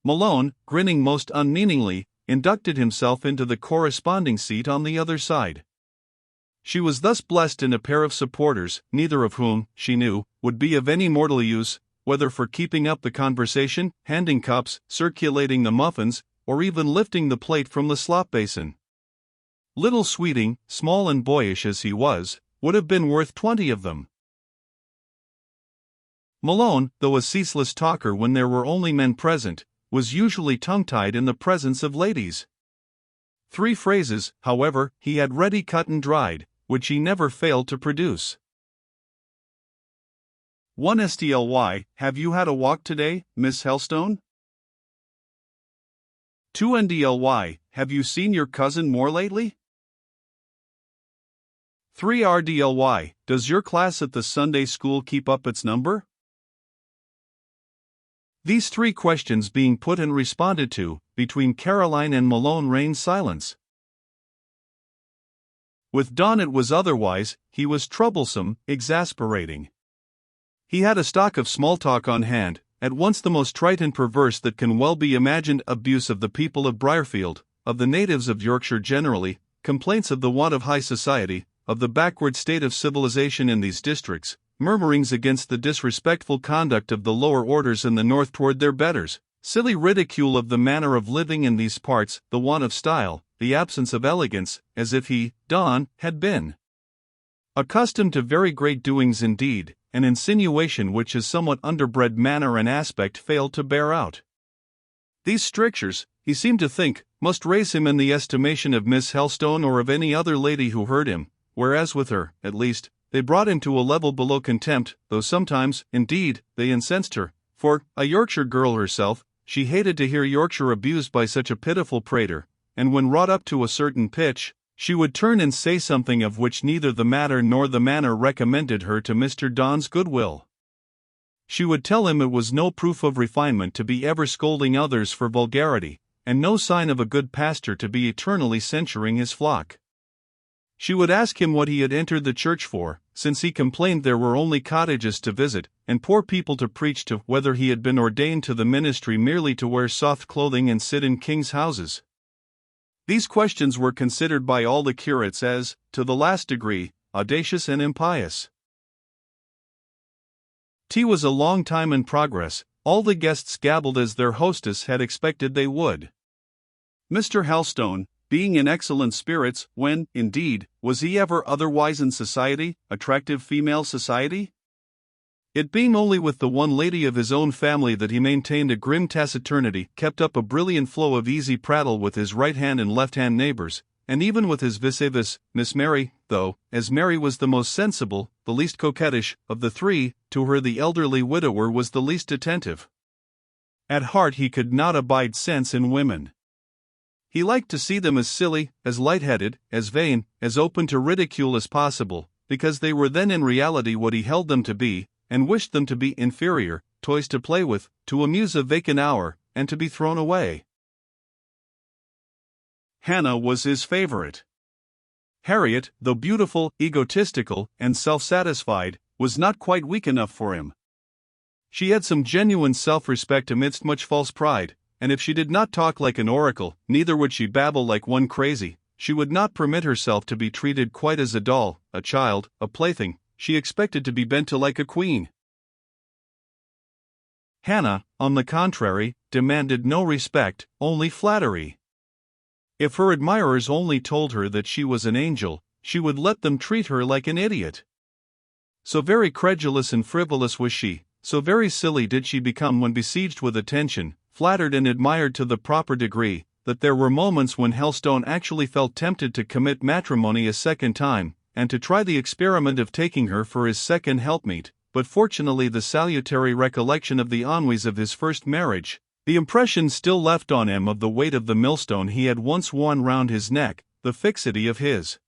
Malone, grinning most unmeaningly, inducted himself into the corresponding seat on the other side. She was thus blessed in a pair of supporters, neither of whom, she knew, would be of any mortal use, whether for keeping up the conversation, handing cups, circulating the muffins, or even lifting the plate from the slop basin. Little Sweeting, small and boyish as he was, would have been worth 20 of them. Malone, though a ceaseless talker when there were only men present, was usually tongue-tied in the presence of ladies. 3 phrases, however, he had ready cut and dried, which he never failed to produce. 1 STLY, "Have you had a walk today, Miss Helstone?" 2 NDLY, "Have you seen your cousin more lately?" 3 RDLY, "Does your class at the Sunday school keep up its number?" These 3 questions being put and responded to, between Caroline and Malone reigned silence. With Don it was otherwise. He was troublesome, exasperating. He had a stock of small talk on hand, at once the most trite and perverse that can well be imagined: abuse of the people of Briarfield, of the natives of Yorkshire generally, complaints of the want of high society, of the backward state of civilization in these districts, murmurings against the disrespectful conduct of the lower orders in the north toward their betters, silly ridicule of the manner of living in these parts, the want of style, the absence of elegance, as if he, Don, had been accustomed to very great doings indeed, an insinuation which his somewhat underbred manner and aspect failed to bear out. These strictures, he seemed to think, must raise him in the estimation of Miss Helstone or of any other lady who heard him, whereas with her, at least, they brought him to a level below contempt, though sometimes, indeed, they incensed her, for, a Yorkshire girl herself, she hated to hear Yorkshire abused by such a pitiful prater, and when wrought up to a certain pitch, she would turn and say something of which neither the matter nor the manner recommended her to Mr. Don's goodwill. She would tell him it was no proof of refinement to be ever scolding others for vulgarity, and no sign of a good pastor to be eternally censuring his flock. She would ask him what he had entered the church for, since he complained there were only cottages to visit, and poor people to preach to, whether he had been ordained to the ministry merely to wear soft clothing and sit in kings' houses. These questions were considered by all the curates as, to the last degree, audacious and impious. Tea was a long time in progress. All the guests gabbled as their hostess had expected they would. Mr. Helstone, being in excellent spirits, when, indeed, was he ever otherwise in society, attractive female society? It being only with the one lady of his own family that he maintained a grim taciturnity, kept up a brilliant flow of easy prattle with his right-hand and left-hand neighbors, and even with his vis-a-vis, Miss Mary, though, as Mary was the most sensible, the least coquettish, of the 3, to her the elderly widower was the least attentive. At heart he could not abide sense in women. He liked to see them as silly, as light-headed, as vain, as open to ridicule as possible, because they were then in reality what he held them to be, and wished them to be inferior, toys to play with, to amuse a vacant hour, and to be thrown away. Hannah was his favorite. Harriet, though beautiful, egotistical, and self-satisfied, was not quite weak enough for him. She had some genuine self-respect amidst much false pride, and if she did not talk like an oracle, neither would she babble like one crazy. She would not permit herself to be treated quite as a doll, a child, a plaything. She expected to be bent to like a queen. Hannah, on the contrary, demanded no respect, only flattery. If her admirers only told her that she was an angel, she would let them treat her like an idiot. So very credulous and frivolous was she, so very silly did she become when besieged with attention, flattered and admired to the proper degree, that there were moments when Helstone actually felt tempted to commit matrimony a second time, and to try the experiment of taking her for his second helpmeet, but fortunately the salutary recollection of the ennuis of his first marriage, the impression still left on him of the weight of the millstone he had once worn round his neck, the fixity of his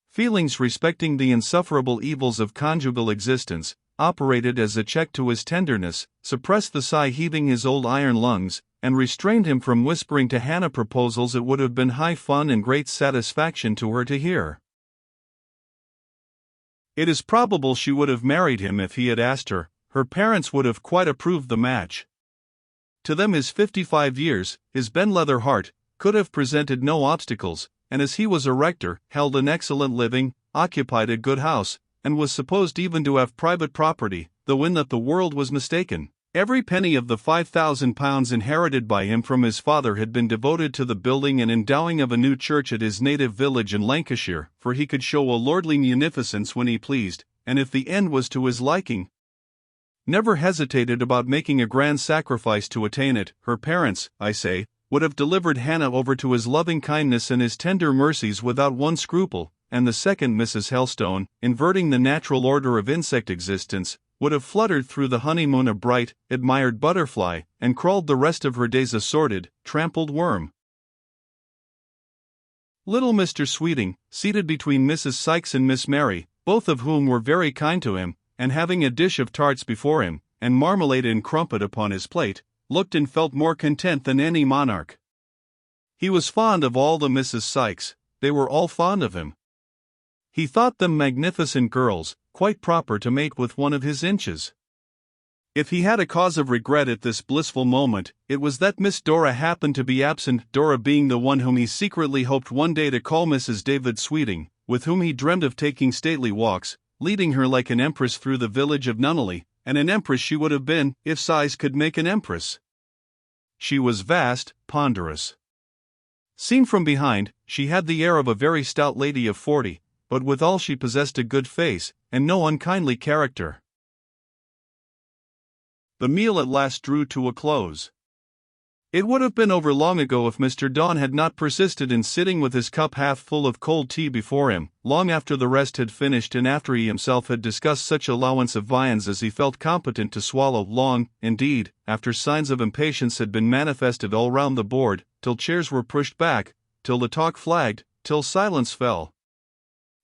feelings respecting the insufferable evils of conjugal existence, operated as a check to his tenderness, suppressed the sigh heaving his old iron lungs, and restrained him from whispering to Hannah proposals it would have been high fun and great satisfaction to her to hear. It is probable she would have married him if he had asked her. Her parents would have quite approved the match. To them his 55 years, his Ben-leather heart, could have presented no obstacles, and as he was a rector, held an excellent living, occupied a good house, and was supposed even to have private property, though in that the world was mistaken. Every penny of the £5,000 inherited by him from his father had been devoted to the building and endowing of a new church at his native village in Lancashire, for he could show a lordly munificence when he pleased, and if the end was to his liking, never hesitated about making a grand sacrifice to attain it. Her parents, I say, would have delivered Hannah over to his loving kindness and his tender mercies without one scruple, and the second Mrs. Helstone, inverting the natural order of insect existence, would have fluttered through the honeymoon a bright, admired butterfly, and crawled the rest of her days a sordid, trampled worm. Little Mr. Sweeting, seated between Mrs. Sykes and Miss Mary, both of whom were very kind to him, and having a dish of tarts before him, and marmalade and crumpet upon his plate, looked and felt more content than any monarch. He was fond of all the Mrs. Sykes, they were all fond of him. He thought them magnificent girls, quite proper to mate with one of his inches. If he had a cause of regret at this blissful moment, it was that Miss Dora happened to be absent, Dora being the one whom he secretly hoped one day to call Mrs. David Sweeting, with whom he dreamed of taking stately walks, leading her like an empress through the village of Nunneley, and an empress she would have been, if size could make an empress. She was vast, ponderous. Seen from behind, she had the air of a very stout lady of 40, but withal she possessed a good face, and no unkindly character. The meal at last drew to a close. It would have been over long ago if Mr. Don had not persisted in sitting with his cup half full of cold tea before him, long after the rest had finished and after he himself had discussed such allowance of viands as he felt competent to swallow, long, indeed, after signs of impatience had been manifested all round the board, till chairs were pushed back, till the talk flagged, till silence fell.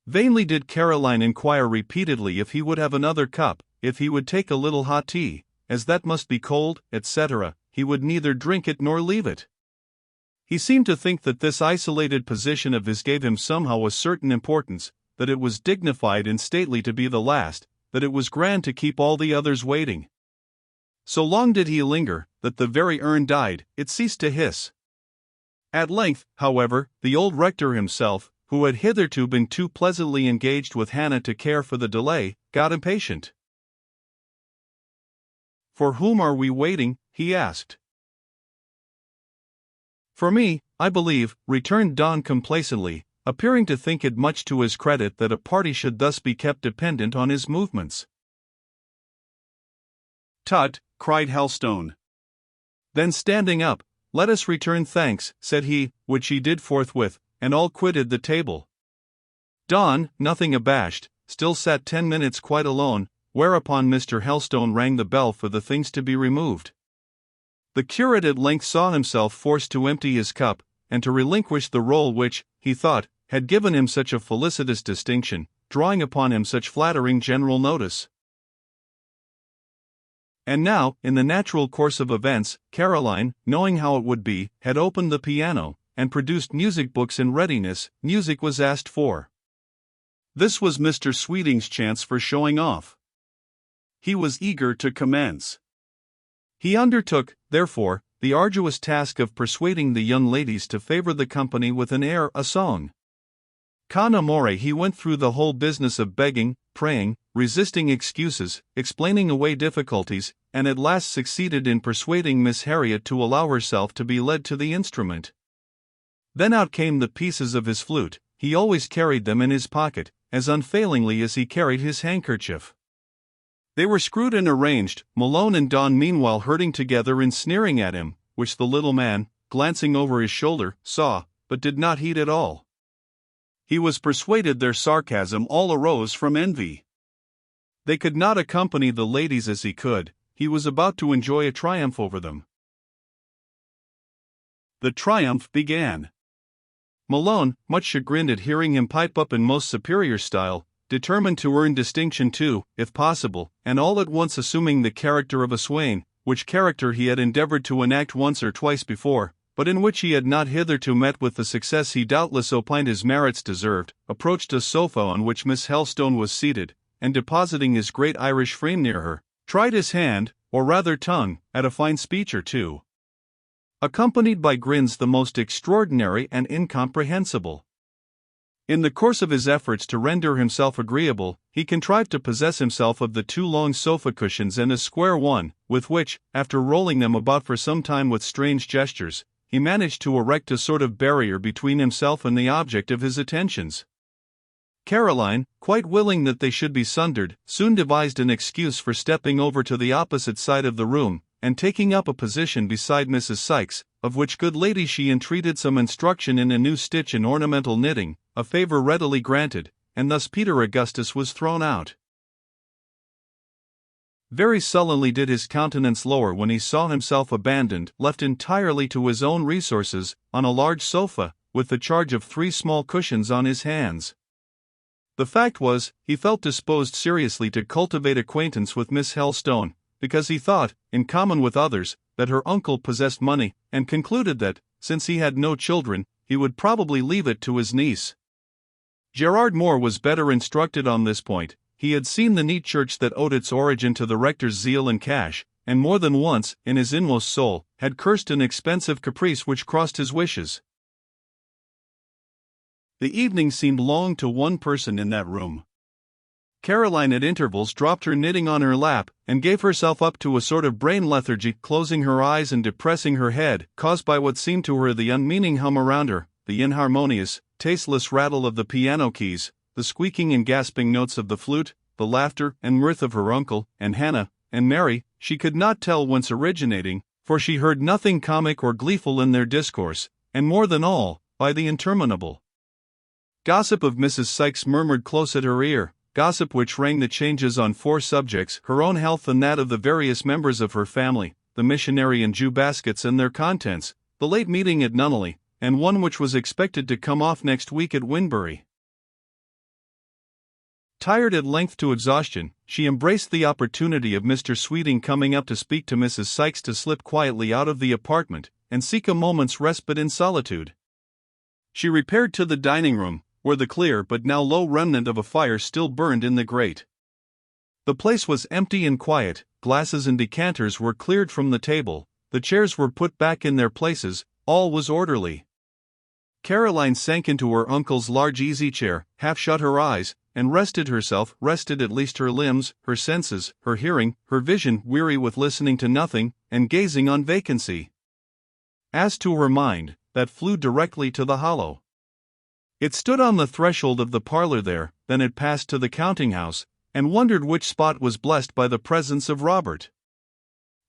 Vainly did Caroline inquire repeatedly if he would have another cup, if he would take a little hot tea, as that must be cold, etc. He would neither drink it nor leave it. He seemed to think that this isolated position of his gave him somehow a certain importance, that it was dignified and stately to be the last, that it was grand to keep all the others waiting. So long did he linger, that the very urn died, it ceased to hiss. At length, however, the old rector himself, who had hitherto been too pleasantly engaged with Hannah to care for the delay, got impatient. "For whom are we waiting?" he asked. "For me, I believe," returned Don complacently, appearing to think it much to his credit that a party should thus be kept dependent on his movements. "Tut!" cried Helstone. Then standing up, "Let us return thanks," said he, which he did forthwith, and all quitted the table. Don, nothing abashed, still sat 10 minutes quite alone, whereupon Mr. Helstone rang the bell for the things to be removed. The curate at length saw himself forced to empty his cup, and to relinquish the role which, he thought, had given him such a felicitous distinction, drawing upon him such flattering general notice. And now, in the natural course of events, Caroline, knowing how it would be, had opened the piano, and produced music books in readiness. Music was asked for. This was Mr. Sweeting's chance for showing off. He was eager to commence. He undertook, therefore, the arduous task of persuading the young ladies to favor the company with an air, a song. Con amore he went through the whole business of begging, praying, resisting excuses, explaining away difficulties, and at last succeeded in persuading Miss Harriet to allow herself to be led to the instrument. Then out came the pieces of his flute. He always carried them in his pocket, as unfailingly as he carried his handkerchief. They were screwed and arranged, Malone and Dawn meanwhile herding together and sneering at him, which the little man, glancing over his shoulder, saw, but did not heed at all. He was persuaded their sarcasm all arose from envy. They could not accompany the ladies as he could. He was about to enjoy a triumph over them. The triumph began. Malone, much chagrined at hearing him pipe up in most superior style, determined to earn distinction too, if possible, and all at once assuming the character of a swain, which character he had endeavored to enact once or twice before, but in which he had not hitherto met with the success he doubtless opined his merits deserved, approached a sofa on which Miss Helstone was seated, and depositing his great Irish frame near her, tried his hand, or rather tongue, at a fine speech or two, accompanied by grins the most extraordinary and incomprehensible. In the course of his efforts to render himself agreeable, he contrived to possess himself of the 2 long sofa cushions and a square one, with which, after rolling them about for some time with strange gestures, he managed to erect a sort of barrier between himself and the object of his attentions. Caroline, quite willing that they should be sundered, soon devised an excuse for stepping over to the opposite side of the room, and taking up a position beside Mrs. Sykes, of which good lady she entreated some instruction in a new stitch in ornamental knitting, a favor readily granted, and thus Peter Augustus was thrown out. Very sullenly did his countenance lower when he saw himself abandoned, left entirely to his own resources, on a large sofa, with the charge of 3 small cushions on his hands. The fact was, he felt disposed seriously to cultivate acquaintance with Miss Helstone, because he thought, in common with others, that her uncle possessed money, and concluded that, since he had no children, he would probably leave it to his niece. Gerard Moore was better instructed on this point. He had seen the neat church that owed its origin to the rector's zeal and cash, and more than once, in his inmost soul, had cursed an expensive caprice which crossed his wishes. The evening seemed long to one person in that room. Caroline at intervals dropped her knitting on her lap, and gave herself up to a sort of brain lethargy, closing her eyes and depressing her head, caused by what seemed to her the unmeaning hum around her, the inharmonious, tasteless rattle of the piano keys, the squeaking and gasping notes of the flute, the laughter and mirth of her uncle, and Hannah, and Mary, she could not tell whence originating, for she heard nothing comic or gleeful in their discourse, and more than all, by the interminable gossip of Mrs. Sykes murmured close at her ear, gossip which rang the changes on 4 subjects: her own health and that of the various members of her family, the missionary and Jew baskets and their contents, the late meeting at Nunneley, and one which was expected to come off next week at Winbury. Tired at length to exhaustion, she embraced the opportunity of Mr. Sweeting coming up to speak to Mrs. Sykes to slip quietly out of the apartment, and seek a moment's respite in solitude. She repaired to the dining room, where the clear but now low remnant of a fire still burned in the grate. The place was empty and quiet, glasses and decanters were cleared from the table, the chairs were put back in their places, all was orderly. Caroline sank into her uncle's large easy-chair, half shut her eyes, and rested at least her limbs, her senses, her hearing, her vision, weary with listening to nothing, and gazing on vacancy. As to her mind, that flew directly to the hollow. It stood on the threshold of the parlor there, then it passed to the counting-house, and wondered which spot was blessed by the presence of Robert.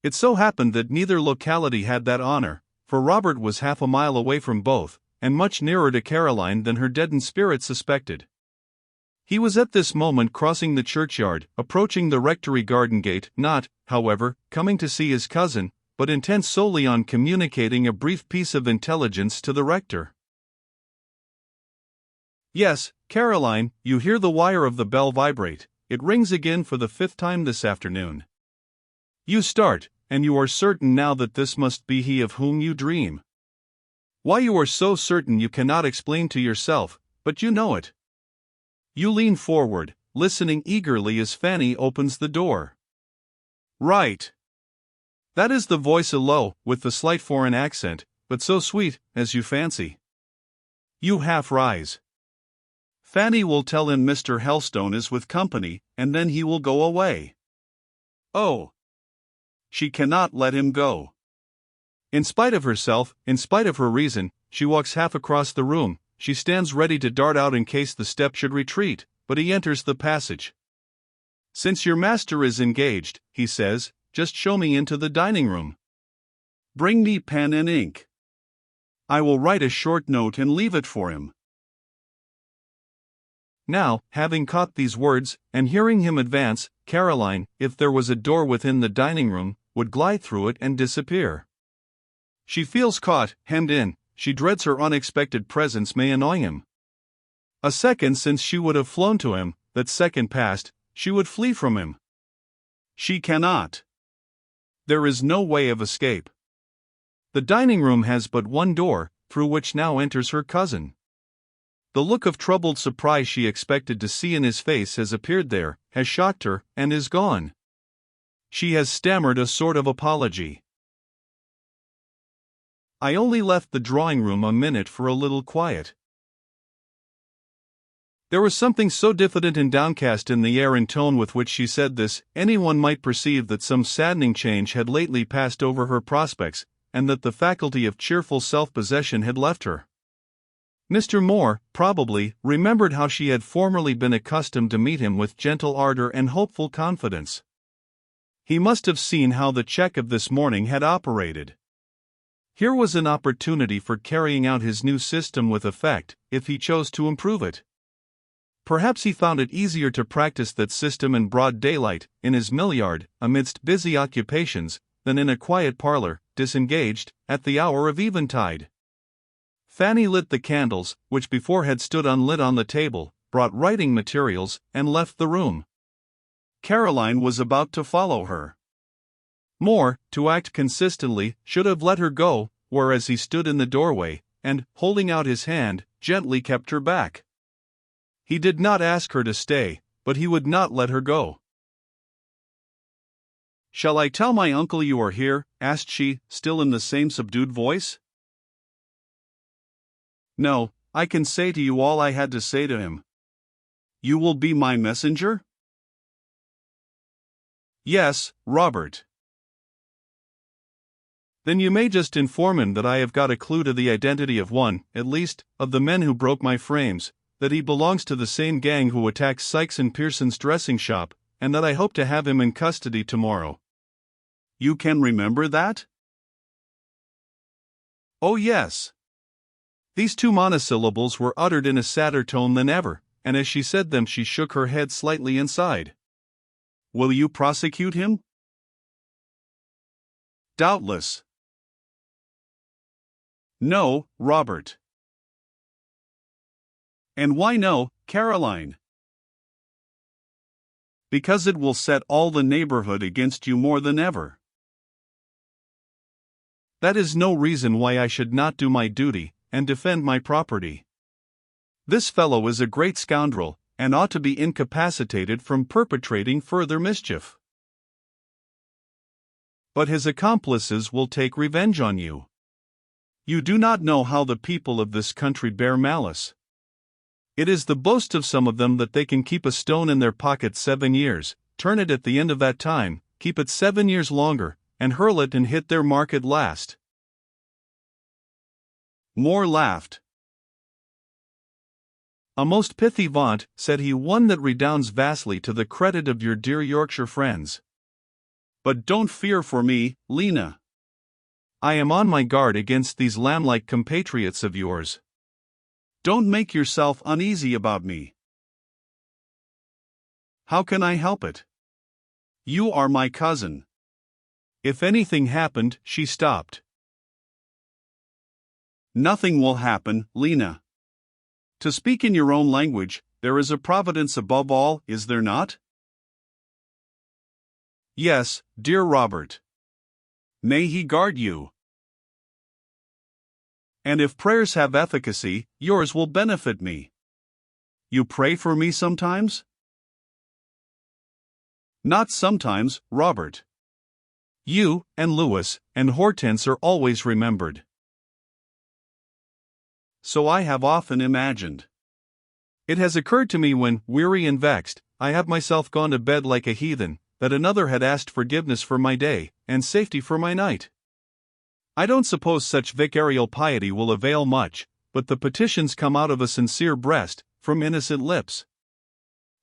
It so happened that neither locality had that honor, for Robert was half a mile away from both, and much nearer to Caroline than her deadened spirit suspected. He was at this moment crossing the churchyard, approaching the rectory garden gate, not, however, coming to see his cousin, but intent solely on communicating a brief piece of intelligence to the rector. "Yes, Caroline, you hear the wire of the bell vibrate. It rings again for the 5th time this afternoon. You start, and you are certain now that this must be he of whom you dream. Why you are so certain you cannot explain to yourself, but you know it. You lean forward, listening eagerly as Fanny opens the door. Right. That is the voice low, with the slight foreign accent, but so sweet, as you fancy. You half rise. Fanny will tell him Mr. Helstone is with company, and then he will go away. Oh! She cannot let him go. In spite of herself, in spite of her reason, she walks half across the room. She stands ready to dart out in case the step should retreat, but he enters the passage. "Since your master is engaged," he says, "just show me into the dining room. Bring me pen and ink. I will write a short note and leave it for him." Now, having caught these words, and hearing him advance, Caroline, if there was a door within the dining room, would glide through it and disappear. She feels caught, hemmed in. She dreads her unexpected presence may annoy him. A second since she would have flown to him, that second past, she would flee from him. She cannot. There is no way of escape. The dining room has but one door, through which now enters her cousin. The look of troubled surprise she expected to see in his face has appeared there, has shocked her, and is gone. She has stammered a sort of apology. "I only left the drawing room a minute for a little quiet." There was something so diffident and downcast in the air and tone with which she said this, anyone might perceive that some saddening change had lately passed over her prospects, and that the faculty of cheerful self-possession had left her. Mr. Moore, probably, remembered how she had formerly been accustomed to meet him with gentle ardor and hopeful confidence. He must have seen how the check of this morning had operated. Here was an opportunity for carrying out his new system with effect, if he chose to improve it. Perhaps he found it easier to practice that system in broad daylight, in his mill yard, amidst busy occupations, than in a quiet parlor, disengaged, at the hour of eventide. Fanny lit the candles, which before had stood unlit on the table, brought writing materials, and left the room. Caroline was about to follow her. Moore, to act consistently, should have let her go, whereas he stood in the doorway, and, holding out his hand, gently kept her back. He did not ask her to stay, but he would not let her go. "Shall I tell my uncle you are here?" asked she, still in the same subdued voice. "No, I can say to you all I had to say to him." "You will be my messenger?" "Yes, Robert." "Then you may just inform him that I have got a clue to the identity of one, at least, of the men who broke my frames, that he belongs to the same gang who attacked Sykes and Pearson's dressing shop, and that I hope to have him in custody tomorrow." "You can remember that?" "Oh yes." These two monosyllables were uttered in a sadder tone than ever, and as she said them she shook her head slightly and sighed. "Will you prosecute him?" "Doubtless." "No, Robert." "And why no, Caroline?" "Because it will set all the neighborhood against you more than ever." "That is no reason why I should not do my duty, and defend my property. This fellow is a great scoundrel, and ought to be incapacitated from perpetrating further mischief. But his accomplices will take revenge on you. You do not know how the people of this country bear malice. It is the boast of some of them that they can keep a stone in their pocket 7 years, turn it at the end of that time, keep it 7 years longer, and hurl it and hit their mark at last." Moore laughed. "A most pithy vaunt," said he, "one that redounds vastly to the credit of your dear Yorkshire friends. But don't fear for me, Lena. I am on my guard against these lamb-like compatriots of yours. Don't make yourself uneasy about me." "How can I help it? You are my cousin." If anything happened, she stopped. "Nothing will happen, Lena. To speak in your own language, there is a providence above all, is there not?" "Yes, dear Robert. May he guard you. And if prayers have efficacy, yours will benefit me. You pray for me sometimes?" "Not sometimes, Robert. You, and Louis, and Hortense are always remembered." "So I have often imagined. It has occurred to me when, weary and vexed, I have myself gone to bed like a heathen, that another had asked forgiveness for my day, and safety for my night. I don't suppose such vicarial piety will avail much, but the petitions come out of a sincere breast, from innocent lips.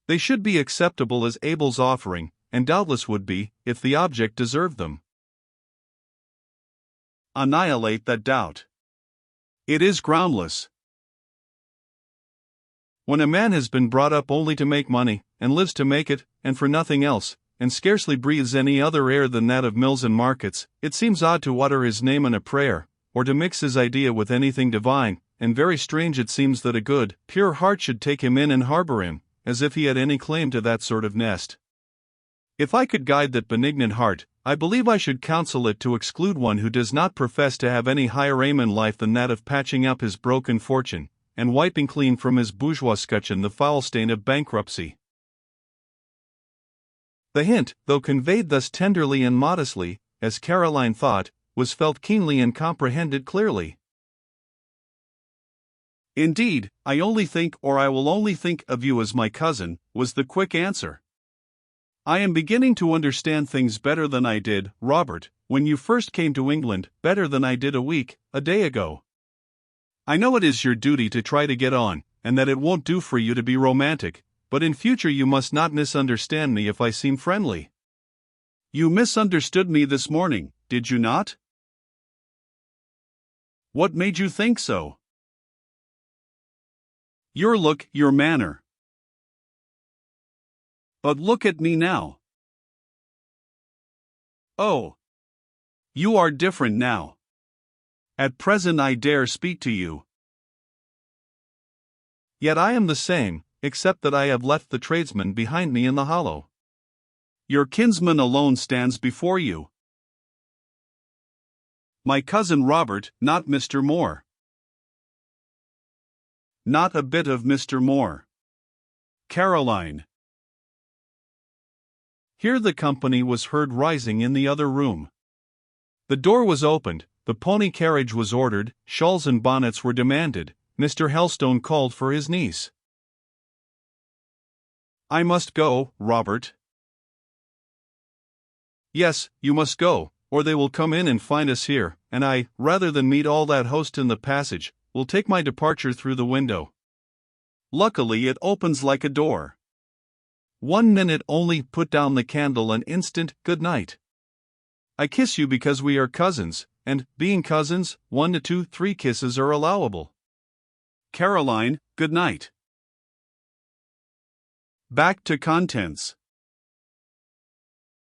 They should be acceptable as Abel's offering, and doubtless would be, if the object deserved them. Annihilate that doubt. It is groundless. When a man has been brought up only to make money, and lives to make it, and for nothing else, and scarcely breathes any other air than that of mills and markets, it seems odd to utter his name in a prayer, or to mix his idea with anything divine, and very strange it seems that a good, pure heart should take him in and harbor him, as if he had any claim to that sort of nest. If I could guide that benignant heart, I believe I should counsel it to exclude one who does not profess to have any higher aim in life than that of patching up his broken fortune, and wiping clean from his bourgeois scutcheon the foul stain of bankruptcy. The hint, though conveyed thus tenderly and modestly, as Caroline thought, was felt keenly and comprehended clearly. "Indeed, I only think, or I will only think, of you as my cousin," was the quick answer. "I am beginning to understand things better than I did, Robert, when you first came to England, better than I did a day ago. I know it is your duty to try to get on, and that it won't do for you to be romantic, but in future you must not misunderstand me if I seem friendly." "You misunderstood me this morning, did you not?" "What made you think so?" "Your look, your manner." "But look at me now." "Oh, you are different now. At present I dare speak to you." "Yet I am the same, except that I have left the tradesman behind me in the hollow." "Your kinsman alone stands before you." "My cousin Robert, not Mr. Moore." "Not a bit of Mr. Moore." "Caroline." Here the company was heard rising in the other room. The door was opened, the pony carriage was ordered, shawls and bonnets were demanded. Mr. Helstone called for his niece. "I must go, Robert." "Yes, you must go, or they will come in and find us here, and I, rather than meet all that host in the passage, will take my departure through the window. Luckily it opens like a door. 1 minute only, put down the candle an instant, good night. I kiss you because we are cousins, and, being cousins, 1 to 2, 3 kisses are allowable. Caroline, good night." Back to contents.